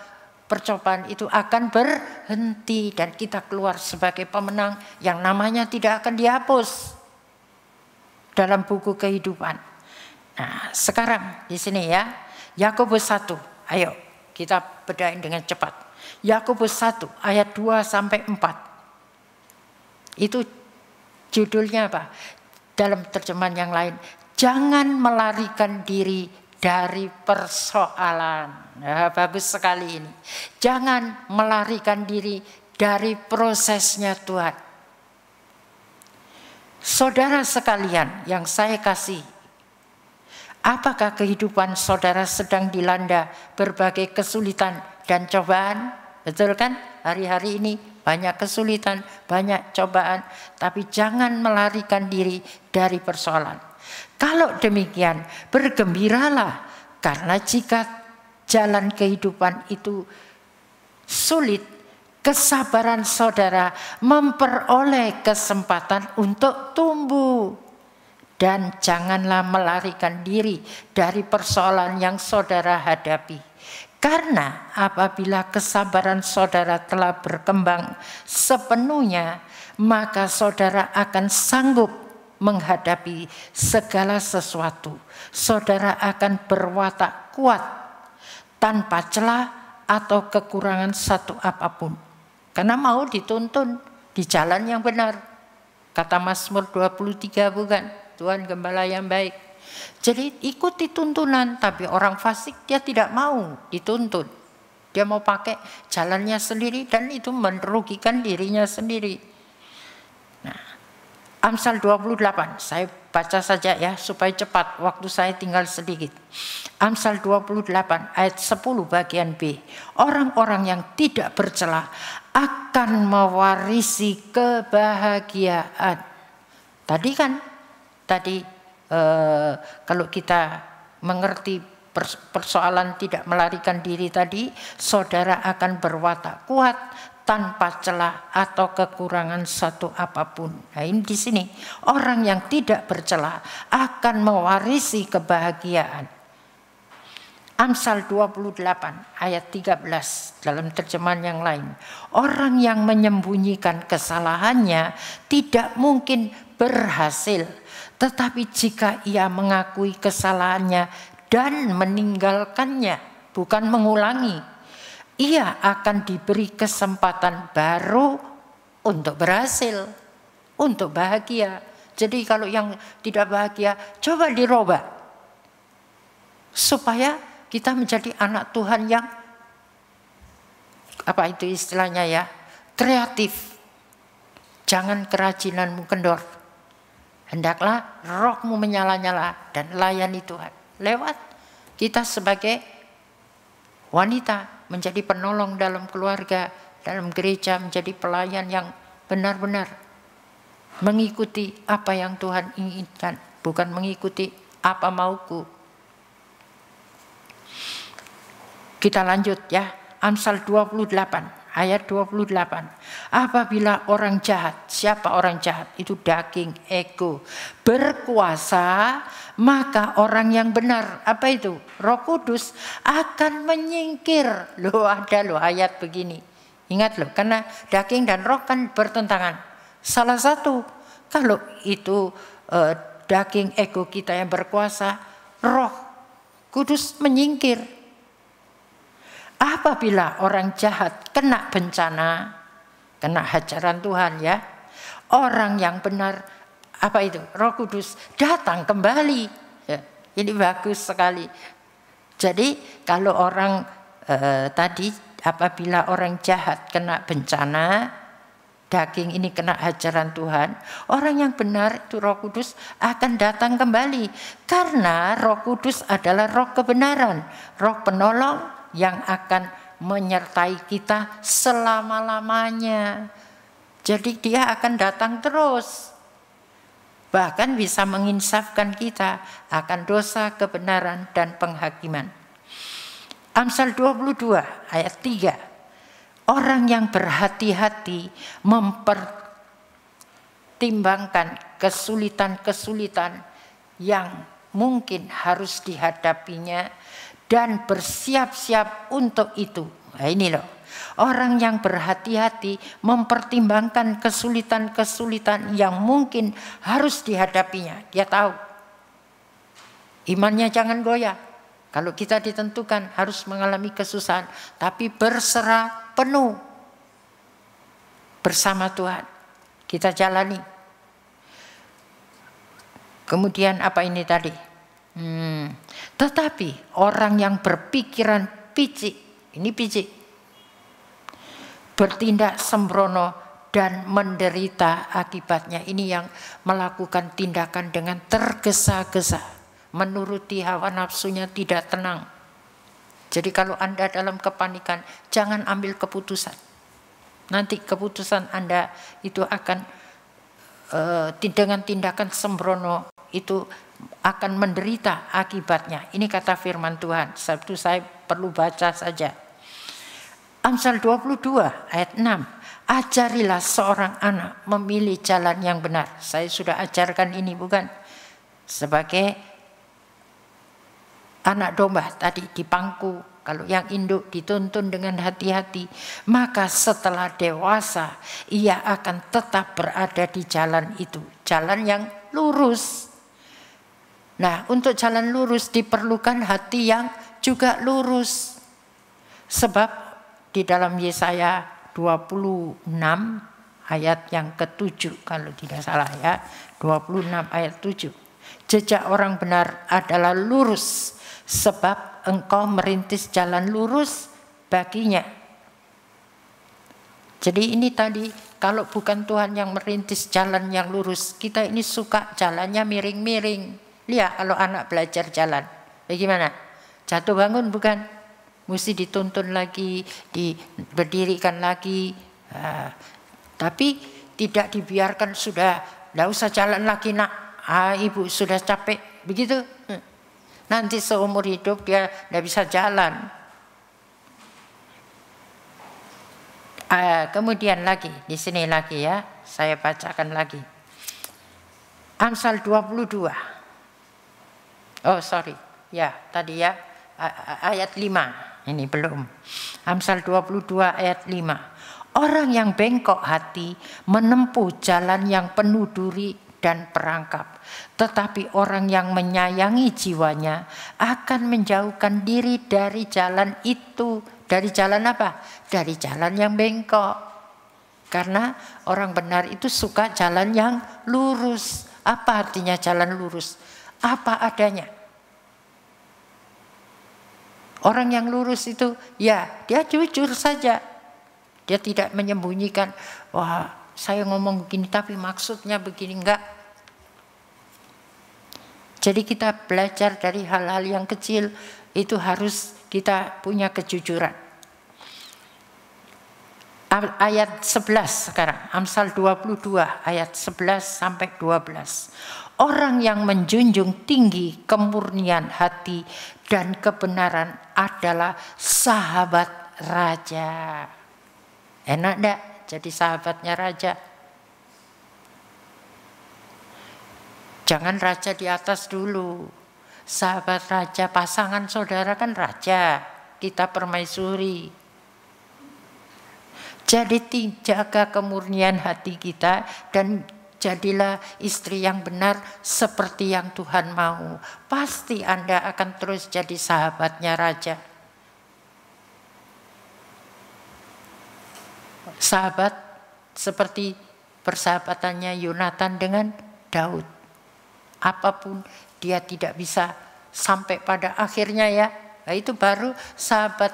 percobaan itu akan berhenti dan kita keluar sebagai pemenang yang namanya tidak akan dihapus dalam buku kehidupan. Nah, sekarang di sini ya, Yakobus 1. Ayo kita bedain dengan cepat. Yakobus 1 ayat 2 sampai 4. Itu judulnya apa? Dalam terjemahan yang lain, jangan melarikan diri dari persoalan. Nah, bagus sekali ini. Jangan melarikan diri dari prosesnya Tuhan. Saudara sekalian yang saya kasih, apakah kehidupan saudara sedang dilanda berbagai kesulitan dan cobaan? Betul kan? Hari-hari ini banyak kesulitan, banyak cobaan, tapi jangan melarikan diri dari persoalan. Kalau demikian, bergembiralah, karena jika jalan kehidupan itu sulit, kesabaran saudara memperoleh kesempatan untuk tumbuh. Dan janganlah melarikan diri dari persoalan yang saudara hadapi. Karena apabila kesabaran saudara telah berkembang sepenuhnya, maka saudara akan sanggup menghadapi segala sesuatu. Saudara akan berwatak kuat tanpa celah atau kekurangan satu apapun. Karena mau dituntun di jalan yang benar. Kata Mazmur 23 bukan? Tuhan gembala yang baik. Jadi ikuti tuntunan, tapi orang fasik dia tidak mau dituntun. Dia mau pakai jalannya sendiri dan itu merugikan dirinya sendiri. Nah, Amsal 28, saya baca saja ya supaya cepat, waktu saya tinggal sedikit. Amsal 28 ayat 10 bagian B. Orang-orang yang tidak bercela akan mewarisi kebahagiaan. Tadi kalau kita mengerti persoalan tidak melarikan diri tadi, saudara akan berwatak kuat tanpa celah atau kekurangan satu apapun. Nah, ini di sini orang yang tidak bercelah akan mewarisi kebahagiaan. Amsal 28 ayat 13 dalam terjemahan yang lain. Orang yang menyembunyikan kesalahannya tidak mungkin berhasil. Tetapi jika ia mengakui kesalahannya dan meninggalkannya, bukan mengulangi, ia akan diberi kesempatan baru untuk berhasil, untuk bahagia. Jadi kalau yang tidak bahagia, coba dirubah. Supaya kita menjadi anak Tuhan yang, apa itu istilahnya ya, kreatif. Jangan kerajinanmu kendor. Hendaklah rohmu menyala-nyala dan layani Tuhan. Lewat kita sebagai wanita menjadi penolong dalam keluarga, dalam gereja, menjadi pelayan yang benar-benar mengikuti apa yang Tuhan inginkan, bukan mengikuti apa mauku. Kita lanjut ya, Amsal 28 ayat 28. Apabila orang jahat, siapa orang jahat? Itu daging, ego, berkuasa, maka orang yang benar, apa itu? Roh Kudus akan menyingkir. Loh, ada loh ayat begini. Ingat loh, karena daging dan roh kan bertentangan. Salah satu, kalau itu daging ego kita yang berkuasa, Roh Kudus menyingkir. Apabila orang jahat kena bencana, kena hajaran Tuhan ya, orang yang benar, apa itu? Roh Kudus datang kembali. Ya, ini bagus sekali. Jadi kalau orang tadi, apabila orang jahat kena bencana, daging ini kena hajaran Tuhan, orang yang benar itu Roh Kudus akan datang kembali. Karena Roh Kudus adalah roh kebenaran, roh penolong yang akan menyertai kita selama-lamanya. Jadi dia akan datang terus. Bahkan bisa menginsafkan kita akan dosa, kebenaran, dan penghakiman. Amsal 22 ayat 3. Orang yang berhati-hati mempertimbangkan kesulitan-kesulitan yang mungkin harus dihadapinya dan bersiap-siap untuk itu. Nah ini loh, orang yang berhati-hati mempertimbangkan kesulitan-kesulitan yang mungkin harus dihadapinya. Dia tahu imannya jangan goyah. Kalau kita ditentukan harus mengalami kesusahan, tapi berserah penuh bersama Tuhan. Kita jalani. Kemudian apa ini tadi? Tetapi orang yang berpikiran picik, ini picik, bertindak sembrono dan menderita akibatnya. Ini yang melakukan tindakan dengan tergesa-gesa, menuruti hawa nafsunya, tidak tenang. Jadi kalau Anda dalam kepanikan, jangan ambil keputusan. Nanti keputusan Anda itu akan dengan tindakan sembrono itu akan menderita akibatnya. Ini kata firman Tuhan. Sabtu saya perlu baca saja. Amsal 22 ayat 6. Ajarilah seorang anak memilih jalan yang benar. Saya sudah ajarkan ini bukan? Sebagai anak domba tadi dipangku. Kalau yang induk dituntun dengan hati-hati, maka setelah dewasa ia akan tetap berada di jalan itu. Jalan yang lurus. Nah, untuk jalan lurus diperlukan hati yang juga lurus. Sebab di dalam Yesaya 26 ayat yang ke-7 kalau tidak salah ya, 26 ayat 7. Jejak orang benar adalah lurus, sebab engkau merintis jalan lurus baginya. Jadi ini tadi, kalau bukan Tuhan yang merintis jalan yang lurus, kita ini suka jalannya miring-miring. Lihat kalau anak belajar jalan, bagaimana? Jatuh bangun bukan? Mesti dituntun lagi, berdirikan lagi. Tapi tidak dibiarkan sudah, tidak usah jalan lagi nak. Ibu sudah capek, begitu. Nanti seumur hidup dia tidak bisa jalan. Kemudian lagi, di sini lagi ya, saya bacakan lagi. Amsal 22. Oh sorry, ya tadi ya ayat 5, ini belum. Amsal 22 ayat 5. Orang yang bengkok hati menempuh jalan yang penuh duri dan perangkap. Tetapi orang yang menyayangi jiwanya akan menjauhkan diri dari jalan itu. Dari jalan apa? Dari jalan yang bengkok. Karena orang benar itu suka jalan yang lurus. Apa artinya jalan lurus? Apa adanya. Orang yang lurus itu ya dia jujur saja. Dia tidak menyembunyikan, wah saya ngomong begini tapi maksudnya begini, enggak. Jadi kita belajar dari hal-hal yang kecil, itu harus kita punya kejujuran. Ayat 11 sekarang, Amsal 22 ayat 11 sampai 12. Orang yang menjunjung tinggi kemurnian hati dan kebenaran adalah sahabat raja. Enak enggak jadi sahabatnya raja? Jangan raja di atas dulu. Sahabat raja, pasangan saudara kan raja, kita permaisuri. Jadi jaga kemurnian hati kita dan jadilah istri yang benar seperti yang Tuhan mau. Pasti Anda akan terus jadi sahabatnya raja. Sahabat seperti persahabatannya Yonatan dengan Daud. Apapun dia tidak bisa sampai pada akhirnya ya. Nah, itu baru sahabat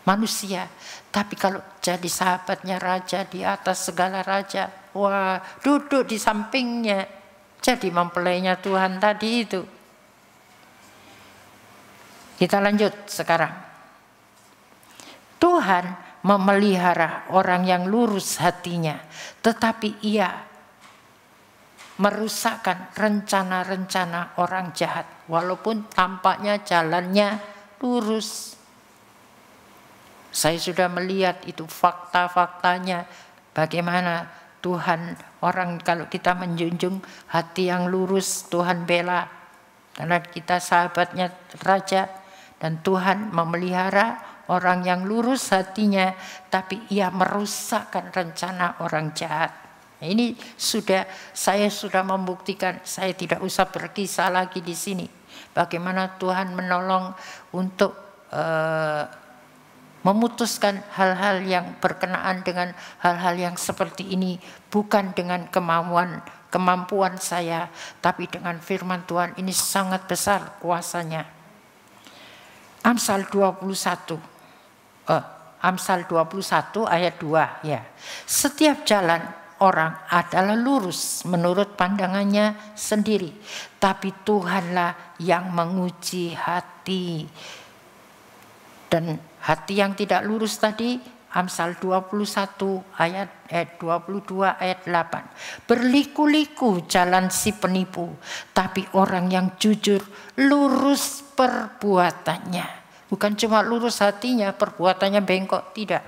manusia. Tapi kalau jadi sahabatnya raja di atas segala raja, wah, duduk di sampingnya, jadi mempelainya Tuhan tadi itu. Kita lanjut sekarang. Tuhan memelihara orang yang lurus hatinya, tetapi ia merusakkan rencana-rencana orang jahat, walaupun tampaknya jalannya lurus. Saya sudah melihat itu fakta-faktanya, bagaimana Tuhan orang kalau kita menjunjung hati yang lurus, Tuhan bela. Karena kita sahabatnya raja dan Tuhan memelihara orang yang lurus hatinya, tapi ia merusakkan rencana orang jahat. Ini saya sudah membuktikan, saya tidak usah berkisah lagi di sini. Bagaimana Tuhan menolong untuk memutuskan hal-hal yang berkenaan dengan hal-hal yang seperti ini, bukan dengan kemampuan saya, tapi dengan firman Tuhan. Ini sangat besar kuasanya. Amsal 21 ayat 2 ya. Setiap jalan orang adalah lurus menurut pandangannya sendiri, tapi Tuhanlah yang menguji hati. Dan hati yang tidak lurus tadi, Amsal 21 ayat 22 ayat 8. Berliku-liku jalan si penipu, tapi orang yang jujur lurus perbuatannya. Bukan cuma lurus hatinya, perbuatannya bengkok, tidak.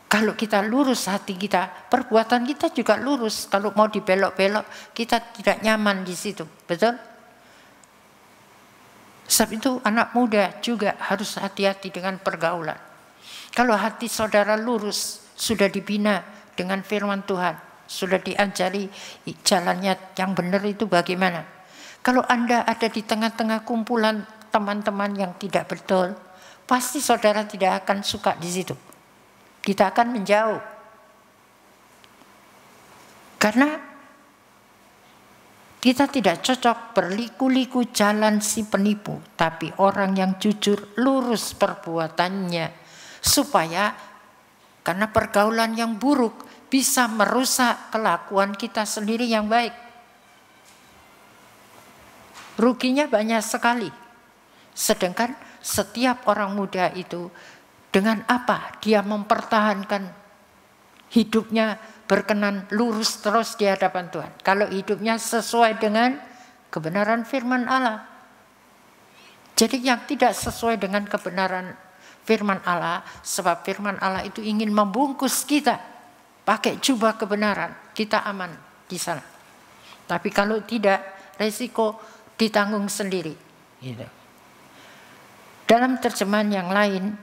Kalau kita lurus hati kita, perbuatan kita juga lurus. Kalau mau dibelok-belok, kita tidak nyaman di situ. Betul? Sebab itu anak muda juga harus hati-hati dengan pergaulan. Kalau hati saudara lurus, sudah dibina dengan firman Tuhan, sudah diajari jalannya yang benar itu bagaimana. Kalau Anda ada di tengah-tengah kumpulan teman-teman yang tidak betul, pasti saudara tidak akan suka di situ. Kita akan menjauh. Karena kita tidak cocok berliku-liku jalan si penipu, tapi orang yang jujur lurus perbuatannya, supaya karena pergaulan yang buruk bisa merusak kelakuan kita sendiri yang baik. Ruginya banyak sekali. Sedangkan setiap orang muda itu dengan apa dia mempertahankan hidupnya berkenan lurus terus di hadapan Tuhan. Kalau hidupnya sesuai dengan kebenaran firman Allah. Jadi yang tidak sesuai dengan kebenaran firman Allah, sebab firman Allah itu ingin membungkus kita pakai jubah kebenaran, kita aman di sana. Tapi kalau tidak, resiko ditanggung sendiri. Gitu. Dalam terjemahan yang lain,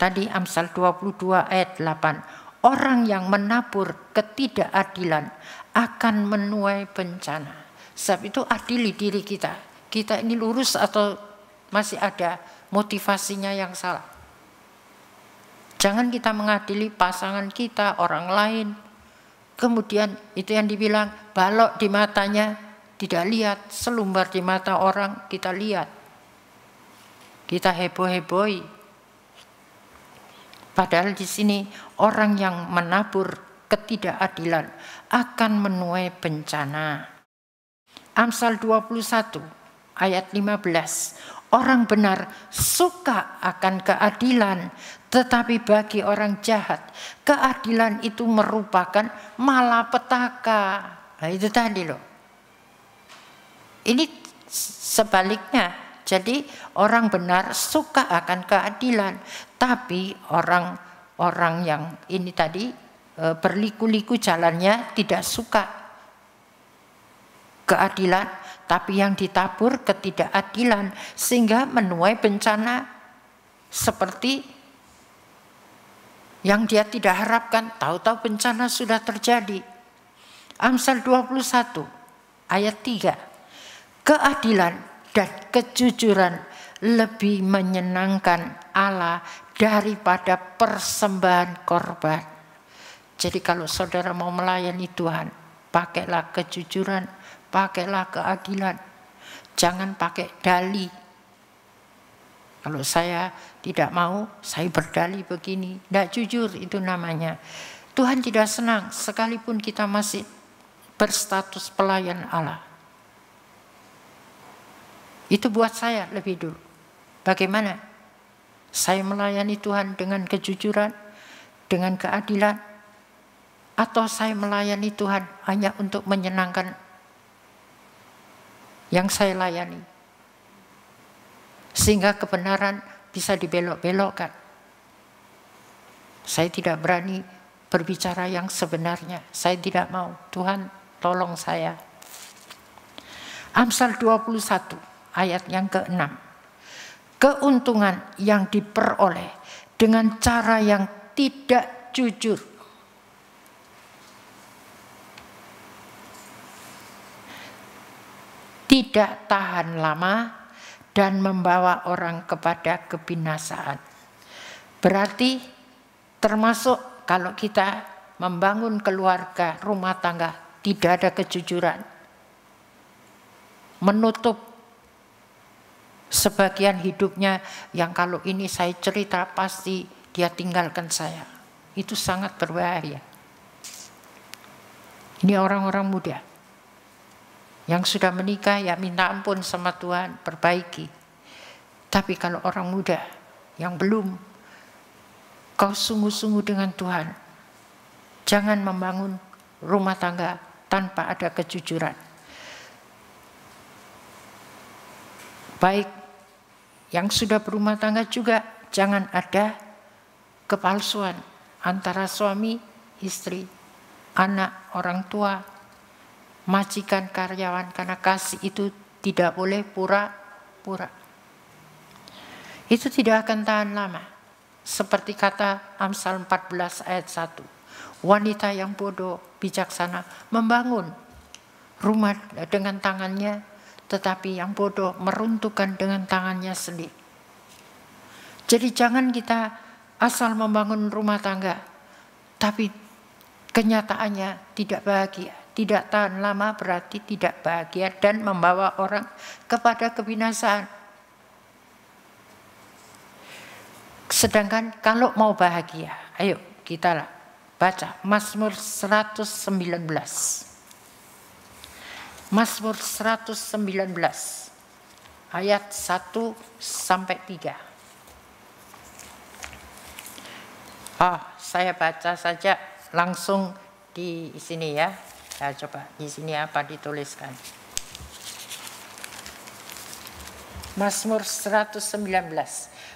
tadi Amsal 22 ayat 8, orang yang menabur ketidakadilan akan menuai bencana. Sebab itu adili diri kita. Kita ini lurus atau masih ada motivasinya yang salah. Jangan kita mengadili pasangan kita, orang lain. Kemudian itu yang dibilang balok di matanya tidak lihat, selumbar di mata orang kita lihat. Kita heboh-hebohi. Padahal di sini orang yang menabur ketidakadilan akan menuai bencana. Amsal 21 ayat 15. Orang benar suka akan keadilan, tetapi bagi orang jahat keadilan itu merupakan malapetaka. Nah, itu tadi loh. Ini sebaliknya. Jadi orang benar suka akan keadilan, tapi orang yang ini tadi berliku-liku jalannya tidak suka keadilan, tapi yang ditabur ketidakadilan sehingga menuai bencana seperti yang dia tidak harapkan. Tahu-tahu bencana sudah terjadi. Amsal 21 ayat 3. Keadilan dan kejujuran lebih menyenangkan Allah daripada persembahan korban. Jadi kalau saudara mau melayani Tuhan, pakailah kejujuran, pakailah keadilan. Jangan pakai dali. Kalau saya tidak mau, saya berdali begini. Tidak jujur itu namanya. Tuhan tidak senang sekalipun kita masih berstatus pelayan Allah. Itu buat saya lebih dulu. Bagaimana saya melayani Tuhan dengan kejujuran, dengan keadilan, atau saya melayani Tuhan hanya untuk menyenangkan yang saya layani, sehingga kebenaran bisa dibelok-belokkan. Saya tidak berani berbicara yang sebenarnya. Saya tidak mau. Tuhan tolong saya. Amsal 21 ayat yang ke-6. Keuntungan yang diperoleh dengan cara yang tidak jujur tidak tahan lama dan membawa orang kepada kebinasaan. Berarti termasuk kalau kita membangun keluarga, rumah tangga, tidak ada kejujuran, menutup sebagian hidupnya yang kalau ini saya cerita pasti dia tinggalkan saya. Itu sangat berbahaya. Ini orang-orang muda yang sudah menikah, ya minta ampun sama Tuhan, perbaiki. Tapi kalau orang muda yang belum, kau sungguh-sungguh dengan Tuhan, jangan membangun rumah tangga tanpa ada kejujuran. Baik yang sudah berumah tangga juga jangan ada kepalsuan antara suami, istri, anak, orang tua, majikan, karyawan, karena kasih itu tidak boleh pura-pura. Itu tidak akan tahan lama. Seperti kata Amsal 14 ayat 1. Wanita yang bodoh bijaksana membangun rumah dengan tangannya, tetapi yang bodoh meruntuhkan dengan tangannya sendiri. Jadi jangan kita asal membangun rumah tangga, tapi kenyataannya tidak bahagia. Tidak tahan lama berarti tidak bahagia dan membawa orang kepada kebinasaan. Sedangkan kalau mau bahagia, ayo kita baca Mazmur 119. Mazmur 119 ayat 1 sampai 3. Saya baca saja langsung di sini ya. Nah, coba di sini apa dituliskan. Mazmur 119.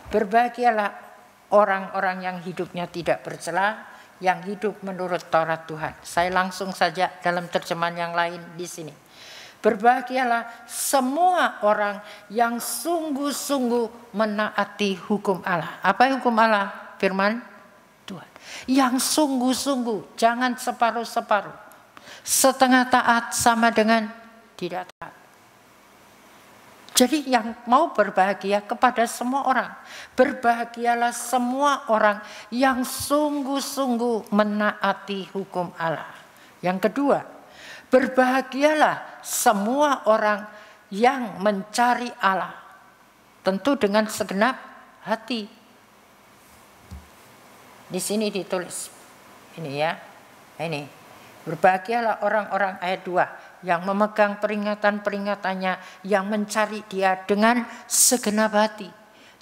Berbahagialah orang-orang yang hidupnya tidak bercela, yang hidup menurut Taurat Tuhan. Saya langsung saja dalam terjemahan yang lain di sini. Berbahagialah semua orang yang sungguh-sungguh menaati hukum Allah. Apa hukum Allah? Firman Tuhan. Yang sungguh-sungguh, jangan separuh-separuh. Setengah taat sama dengan tidak taat. Jadi yang mau berbahagia kepada semua orang. Berbahagialah semua orang yang sungguh-sungguh menaati hukum Allah. Yang kedua, berbahagialah semua orang yang mencari Allah. Tentu dengan segenap hati. Di sini ditulis. Ini ya. Ini. Berbahagialah orang-orang ayat 2 yang memegang peringatan-peringatannya, yang mencari Dia dengan segenap hati.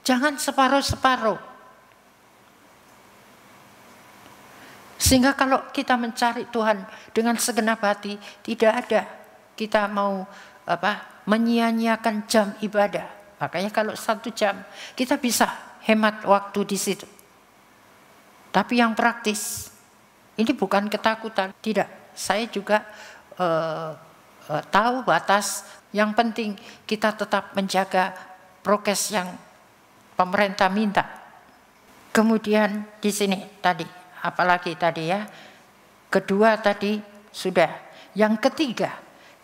Jangan separuh-separuh. Sehingga kalau kita mencari Tuhan dengan segenap hati, tidak ada kita mau menyia-nyiakan jam ibadah. Makanya kalau 1 jam kita bisa hemat waktu di situ. Tapi yang praktis, ini bukan ketakutan, tidak. Saya juga tahu batas. Yang penting kita tetap menjaga prokes yang pemerintah minta. Kemudian di sini tadi, apalagi tadi ya, kedua tadi sudah. Yang ketiga,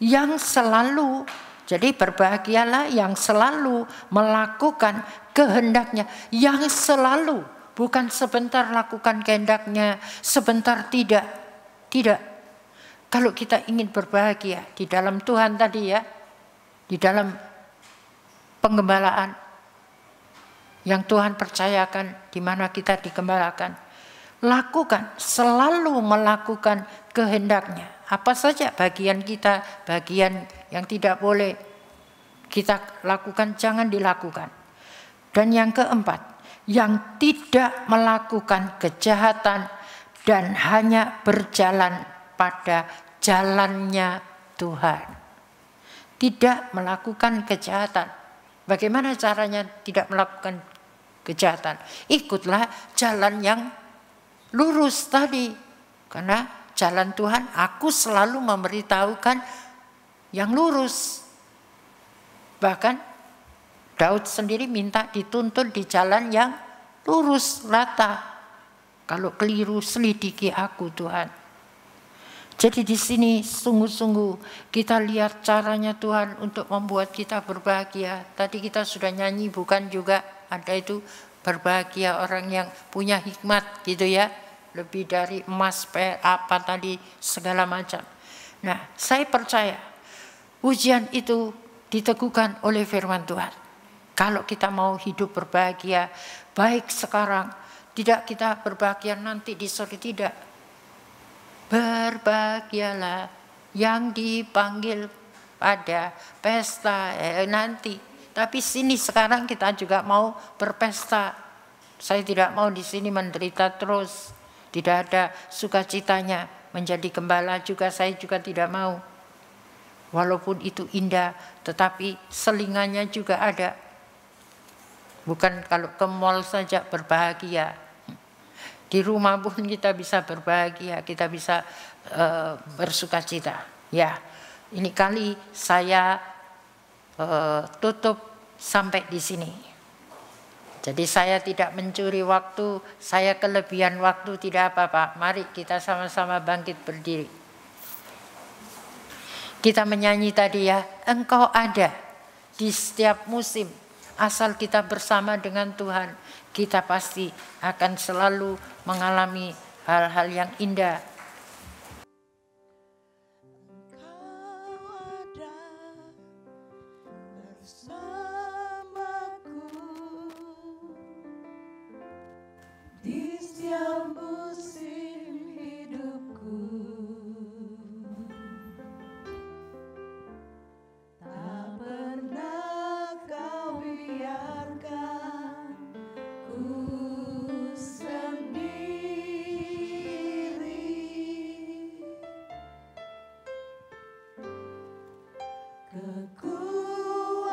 yang selalu, jadi berbahagialah yang selalu melakukan kehendaknya, yang selalu. Bukan sebentar lakukan kehendaknya, sebentar tidak. Tidak. Kalau kita ingin berbahagia di dalam Tuhan tadi ya, di dalam penggembalaan yang Tuhan percayakan, di mana kita digembalakan, lakukan, selalu melakukan kehendaknya. Apa saja bagian kita, bagian yang tidak boleh kita lakukan, jangan dilakukan. Dan yang keempat, yang tidak melakukan kejahatan dan hanya berjalan pada jalannya Tuhan. Tidak melakukan kejahatan. Bagaimana caranya tidak melakukan kejahatan? Ikutlah jalan yang lurus tadi. Karena jalan Tuhan, aku selalu memberitahukan yang lurus. Bahkan Daud sendiri minta dituntun di jalan yang lurus, rata. Kalau keliru, selidiki aku Tuhan. Jadi di sini sungguh-sungguh kita lihat caranya Tuhan untuk membuat kita berbahagia. Tadi kita sudah nyanyi, bukan juga ada itu berbahagia orang yang punya hikmat gitu ya. Lebih dari emas, perak, apa tadi segala macam. Nah, saya percaya ujian itu diteguhkan oleh firman Tuhan. Kalau kita mau hidup berbahagia, baik sekarang, tidak kita berbahagia nanti di sorga, tidak. Berbahagialah yang dipanggil pada pesta nanti. Tapi sini sekarang kita juga mau berpesta. Saya tidak mau di sini menderita terus. Tidak ada sukacitanya. Menjadi gembala juga saya juga tidak mau. Walaupun itu indah, tetapi selingannya juga ada. Bukan kalau ke mall saja berbahagia. Di rumah pun kita bisa berbahagia, kita bisa bersukacita. Ya, ini kali saya tutup sampai di sini. Jadi saya tidak mencuri waktu, saya kelebihan waktu tidak apa-apa. Mari kita sama-sama bangkit berdiri. Kita menyanyi tadi ya, Engkau ada di setiap musim. Asal kita bersama dengan Tuhan, kita pasti akan selalu mengalami hal-hal yang indah. Engkau ada bersamaku di setiap musim hidupku. Tak pernah kau biarkan ku sendiri.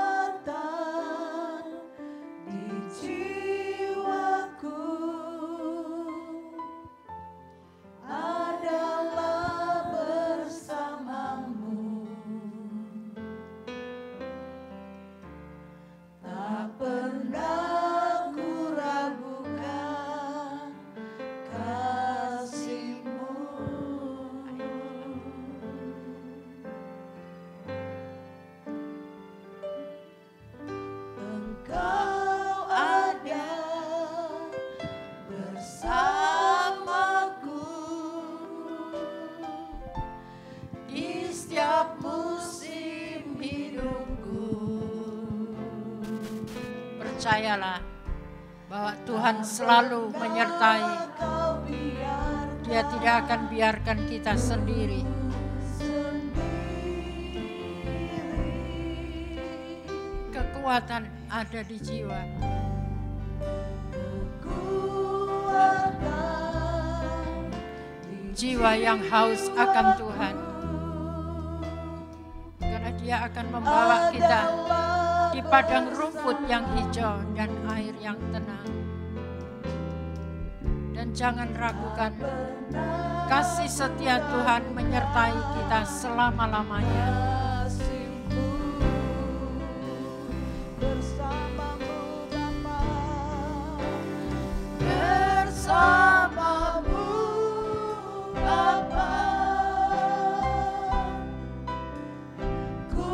Kekuatan di jiwaku adalah bersamamu. Tak pernah ku ragukan kasih-Mu. Engkau ada bersamaku di setiap musim hidupku. Percayalah bahwa Tuhan selalu menyertai. Kau Dia tidak akan biarkan kita sendiri. Kekuatan ada di jiwa. Jiwa yang haus akan Tuhan. Karena Dia akan membawa kita di padang rumput yang hijau dan air yang tenang. Dan jangan ragukan, kasih setia Tuhan menyertai kita selama-lamanya. Bersamamu Bapa, ku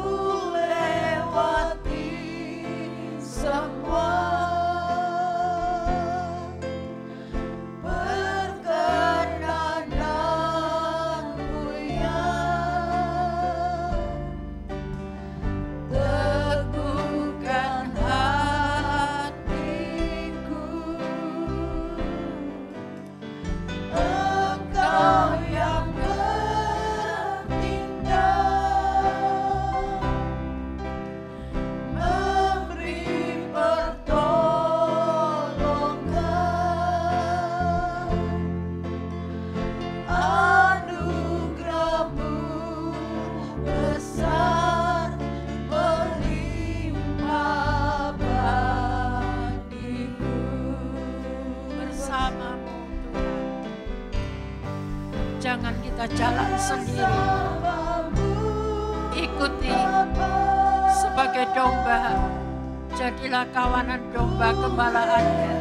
lewati semua perkenananmu yang teguhkan hatiku. Engkau yang bertindak, memberi pertolongan, anugerah-Mu besar melimpah bagiku. Bersamamu Tuhan. Jangan kita jalan sendiri. Ikuti sebagai domba. Jadilah kawanan domba gembalaannya.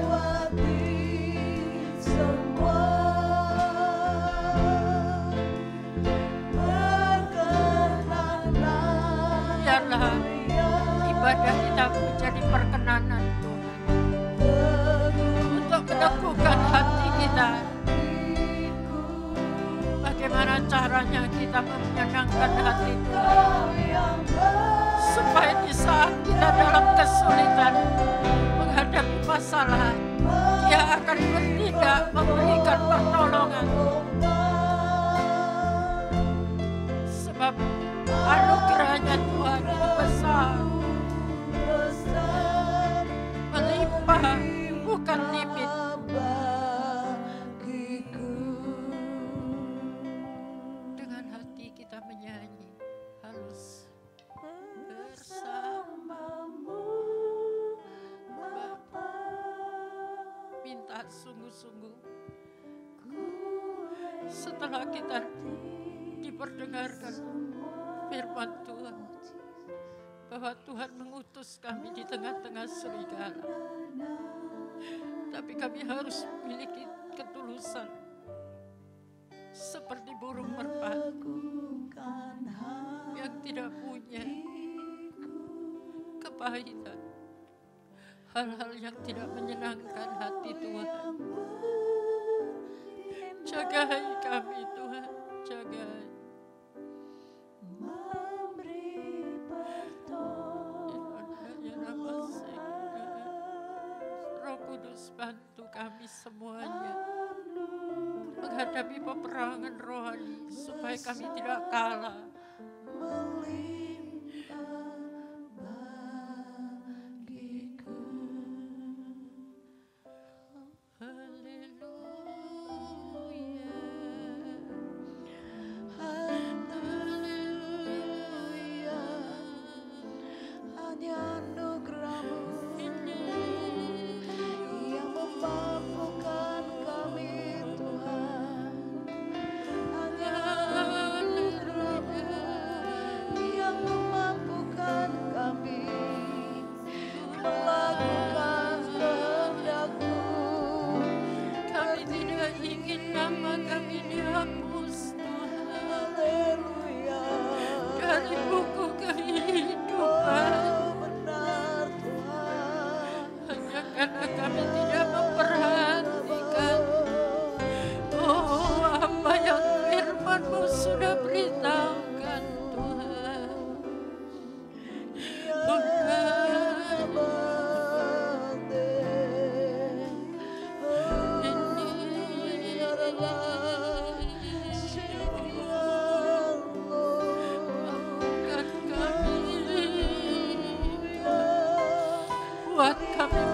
Biarlah ibadah kita menjadi perkenanan Tuhan. Untuk meneguhkan hati kita. Bagaimana caranya kita menyenangkan hati Tuhan. Supaya di saat kita dalam kesulitan menghadapi masalah, Dia akan bertindak memberikan pertolongan. Sebab anugerahnya Tuhan itu besar, melimpah, bukan limit. Dengan hati kita menyanyi halus. Bersamamu Bapa, minta sungguh-sungguh. Setelah kita diperdengarkan firman Tuhan, bahwa Tuhan mengutus kami di tengah-tengah serigala, tapi kami harus memiliki ketulusan seperti burung merpati yang tidak punya kepahitan, hal-hal yang tidak menyenangkan hati Tuhan. Jagai kami Tuhan, jagai. Roh Kudus, bantu kami semuanya menghadapi peperangan rohani supaya kami tidak kalah.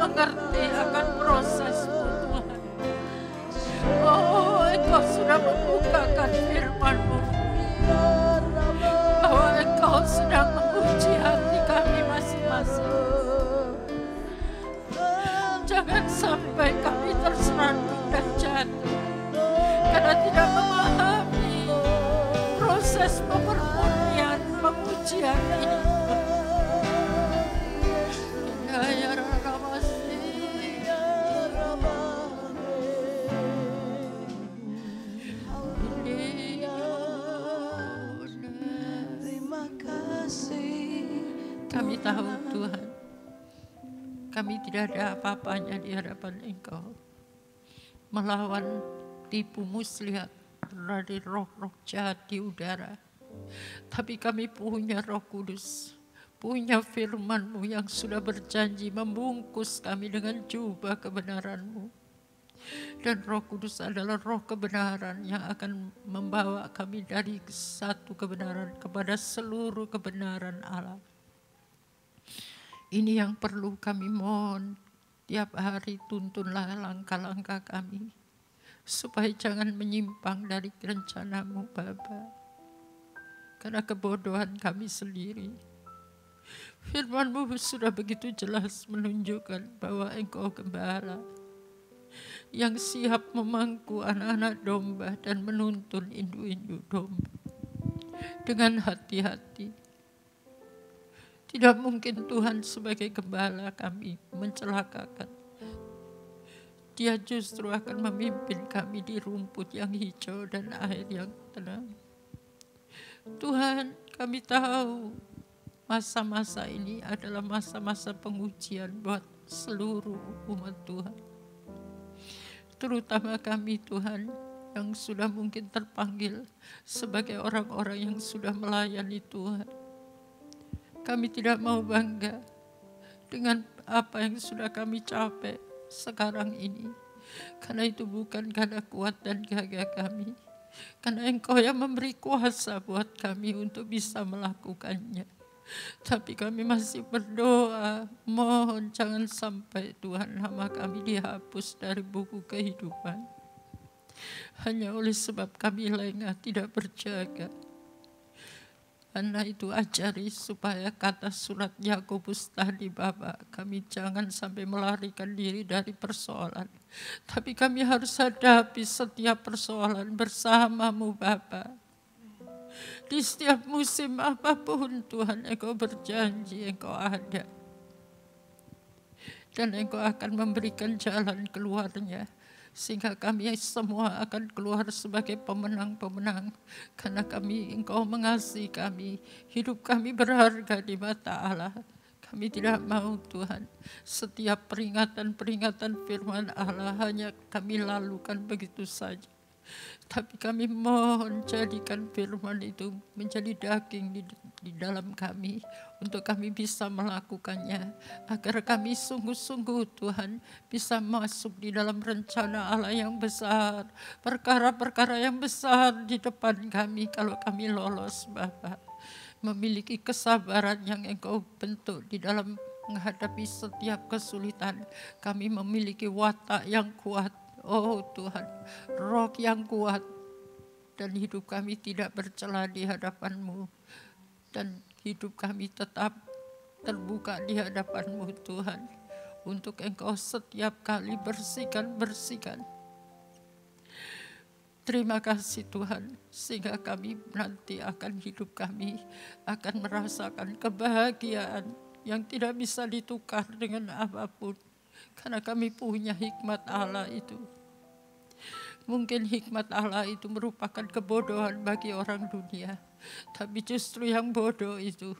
mengerti akan prosesmu Tuhan. Oh, Engkau sudah membukakan firman-Mu bahwa Engkau sedang menguji hati kami masing-masing. Jangan sampai kami terserandung dan jatuh karena tidak memahami proses pemurnian, pengujian ini. Terima kasih. Kami tahu Tuhan, kami tidak ada apa-apanya di hadapan Engkau. Melawan tipu muslihat dari roh-roh jahat di udara. Tapi kami punya Roh Kudus, punya firman-Mu yang sudah berjanji membungkus kami dengan jubah kebenaran-Mu. Dan Roh Kudus adalah roh kebenaran yang akan membawa kami dari satu kebenaran kepada seluruh kebenaran Allah. Ini yang perlu kami mohon, tiap hari tuntunlah langkah-langkah kami, supaya jangan menyimpang dari rencana-Mu Bapa. Karena kebodohan kami sendiri. Firman-Mu sudah begitu jelas menunjukkan bahwa Engkau gembala yang siap memangku anak-anak domba dan menuntun indu-indu domba dengan hati-hati. Tidak mungkin Tuhan sebagai gembala kami mencelakakan. Dia justru akan memimpin kami di rumput yang hijau dan air yang tenang. Tuhan, kami tahu masa-masa ini adalah masa-masa pengujian buat seluruh umat Tuhan. Terutama kami Tuhan yang sudah mungkin terpanggil sebagai orang-orang yang sudah melayani Tuhan. Kami tidak mau bangga dengan apa yang sudah kami capai sekarang ini. Karena itu bukan karena kuat dan gagah kami. Karena Engkau yang memberi kuasa buat kami untuk bisa melakukannya. Tapi kami masih berdoa, mohon jangan sampai Tuhan nama kami dihapus dari buku kehidupan. Hanya oleh sebab kami lengah tidak berjaga. Karena itu ajari supaya kata surat Yakobus tadi Bapak, kami jangan sampai melarikan diri dari persoalan. Tapi kami harus hadapi setiap persoalan bersama-Mu Bapak. Di setiap musim apapun Tuhan Engkau berjanji Engkau ada. Dan Engkau akan memberikan jalan keluarnya. Sehingga kami semua akan keluar sebagai pemenang-pemenang. Karena Engkau mengasihi kami. Hidup kami berharga di mata Allah. Kami tidak mau Tuhan, setiap peringatan-peringatan firman Allah hanya kami lalukan begitu saja. Tapi kami mohon jadikan firman itu menjadi daging di dalam kami. Untuk kami bisa melakukannya. Agar kami sungguh-sungguh Tuhan bisa masuk di dalam rencana Allah yang besar. Perkara-perkara yang besar di depan kami kalau kami lolos Bapak. Memiliki kesabaran yang Engkau bentuk di dalam menghadapi setiap kesulitan. Kami memiliki watak yang kuat. Oh Tuhan, roh yang kuat. Dan hidup kami tidak bercela di hadapan-Mu. Dan hidup kami tetap terbuka di hadapan-Mu Tuhan. Untuk Engkau setiap kali bersihkan. Terima kasih Tuhan, sehingga kami nanti akan hidup kami, akan merasakan kebahagiaan yang tidak bisa ditukar dengan apapun. Karena kami punya hikmat Allah itu. Mungkin hikmat Allah itu merupakan kebodohan bagi orang dunia. Tapi justru yang bodoh itu,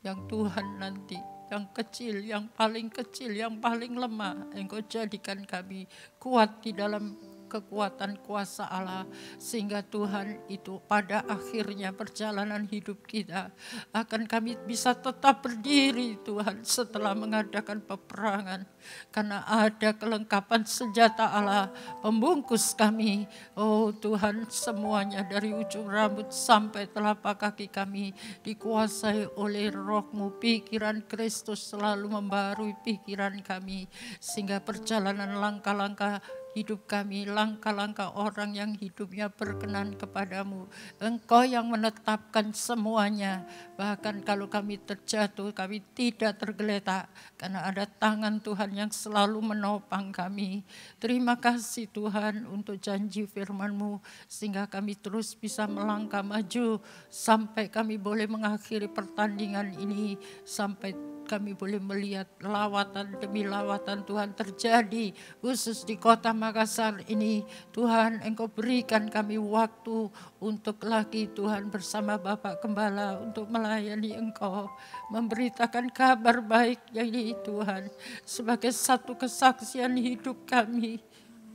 yang Tuhan nanti, yang kecil, yang paling lemah, Engkau jadikan kami kuat di dalam kekuatan kuasa Allah, sehingga Tuhan itu pada akhirnya perjalanan hidup kita akan kami bisa tetap berdiri Tuhan setelah mengadakan peperangan, karena ada kelengkapan senjata Allah pembungkus kami. Oh Tuhan, semuanya dari ujung rambut sampai telapak kaki kami dikuasai oleh Roh-Mu. Pikiran Kristus selalu membarui pikiran kami, sehingga perjalanan langkah-langkah hidup kami, langkah-langkah orang yang hidupnya berkenan kepadamu, Engkau yang menetapkan semuanya. Bahkan kalau kami terjatuh, kami tidak tergeletak, karena ada tangan Tuhan yang selalu menopang kami. Terima kasih Tuhan untuk janji firman-Mu, sehingga kami terus bisa melangkah maju sampai kami boleh mengakhiri pertandingan ini, sampai kami boleh melihat lawatan demi lawatan Tuhan terjadi, khusus di kota Makassar ini. Tuhan, Engkau berikan kami waktu untuk lagi Tuhan bersama Bapak Gembala untuk melayani Engkau, memberitakan kabar baik ini Tuhan, sebagai satu kesaksian hidup kami.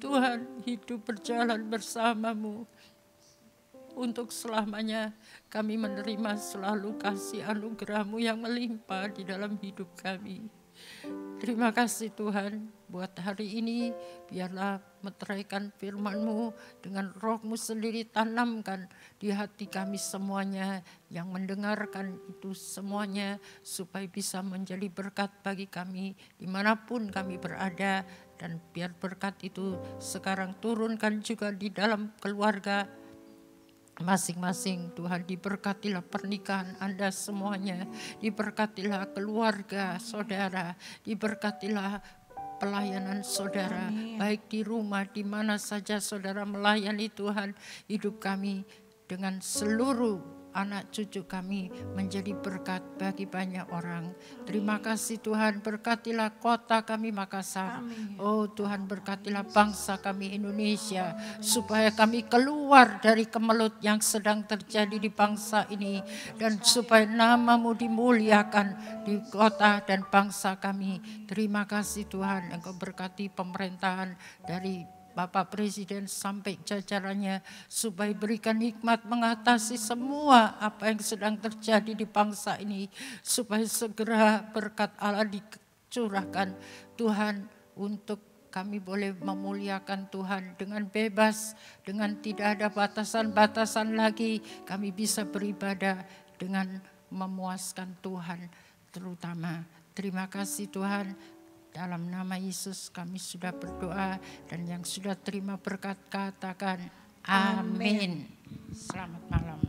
Tuhan, hidup berjalan bersama-Mu untuk selamanya. Kami menerima selalu kasih anugerah-Mu yang melimpah di dalam hidup kami. Terima kasih Tuhan, buat hari ini biarlah meteraikan firman-Mu dengan Roh-Mu sendiri, tanamkan di hati kami semuanya yang mendengarkan itu semuanya, supaya bisa menjadi berkat bagi kami dimanapun kami berada. Dan biar berkat itu sekarang turunkan juga di dalam keluarga masing-masing. Tuhan, diberkatilah pernikahan Anda semuanya, diberkatilah keluarga saudara, diberkatilah pelayanan saudara. Amin. Baik di rumah, di mana saja saudara melayani Tuhan, hidup kami dengan seluruh anak cucu kami menjadi berkat bagi banyak orang. Terima kasih Tuhan, berkatilah kota kami Makassar. Amin. Oh Tuhan, berkatilah bangsa kami Indonesia. Amin. Supaya kami keluar dari kemelut yang sedang terjadi di bangsa ini, dan supaya nama-Mu dimuliakan di kota dan bangsa kami. Terima kasih Tuhan, Engkau berkati pemerintahan dari Bapak Presiden sampai jajarannya, supaya berikan hikmat mengatasi semua apa yang sedang terjadi di bangsa ini, supaya segera berkat Allah dicurahkan Tuhan, untuk kami boleh memuliakan Tuhan dengan bebas, dengan tidak ada batasan-batasan lagi. Kami bisa beribadah dengan memuaskan Tuhan terutama. Terima kasih Tuhan. Dalam nama Yesus kami sudah berdoa, dan yang sudah terima berkat katakan amin. Selamat malam.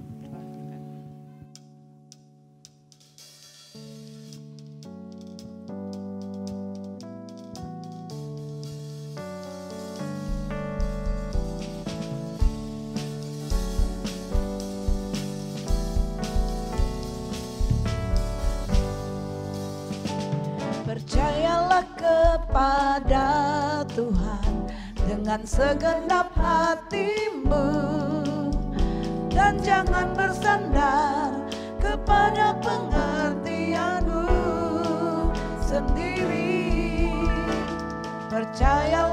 Percayalah kepada Tuhan dengan segenap hatimu, dan jangan bersandar kepada pengertianmu sendiri. Percayalah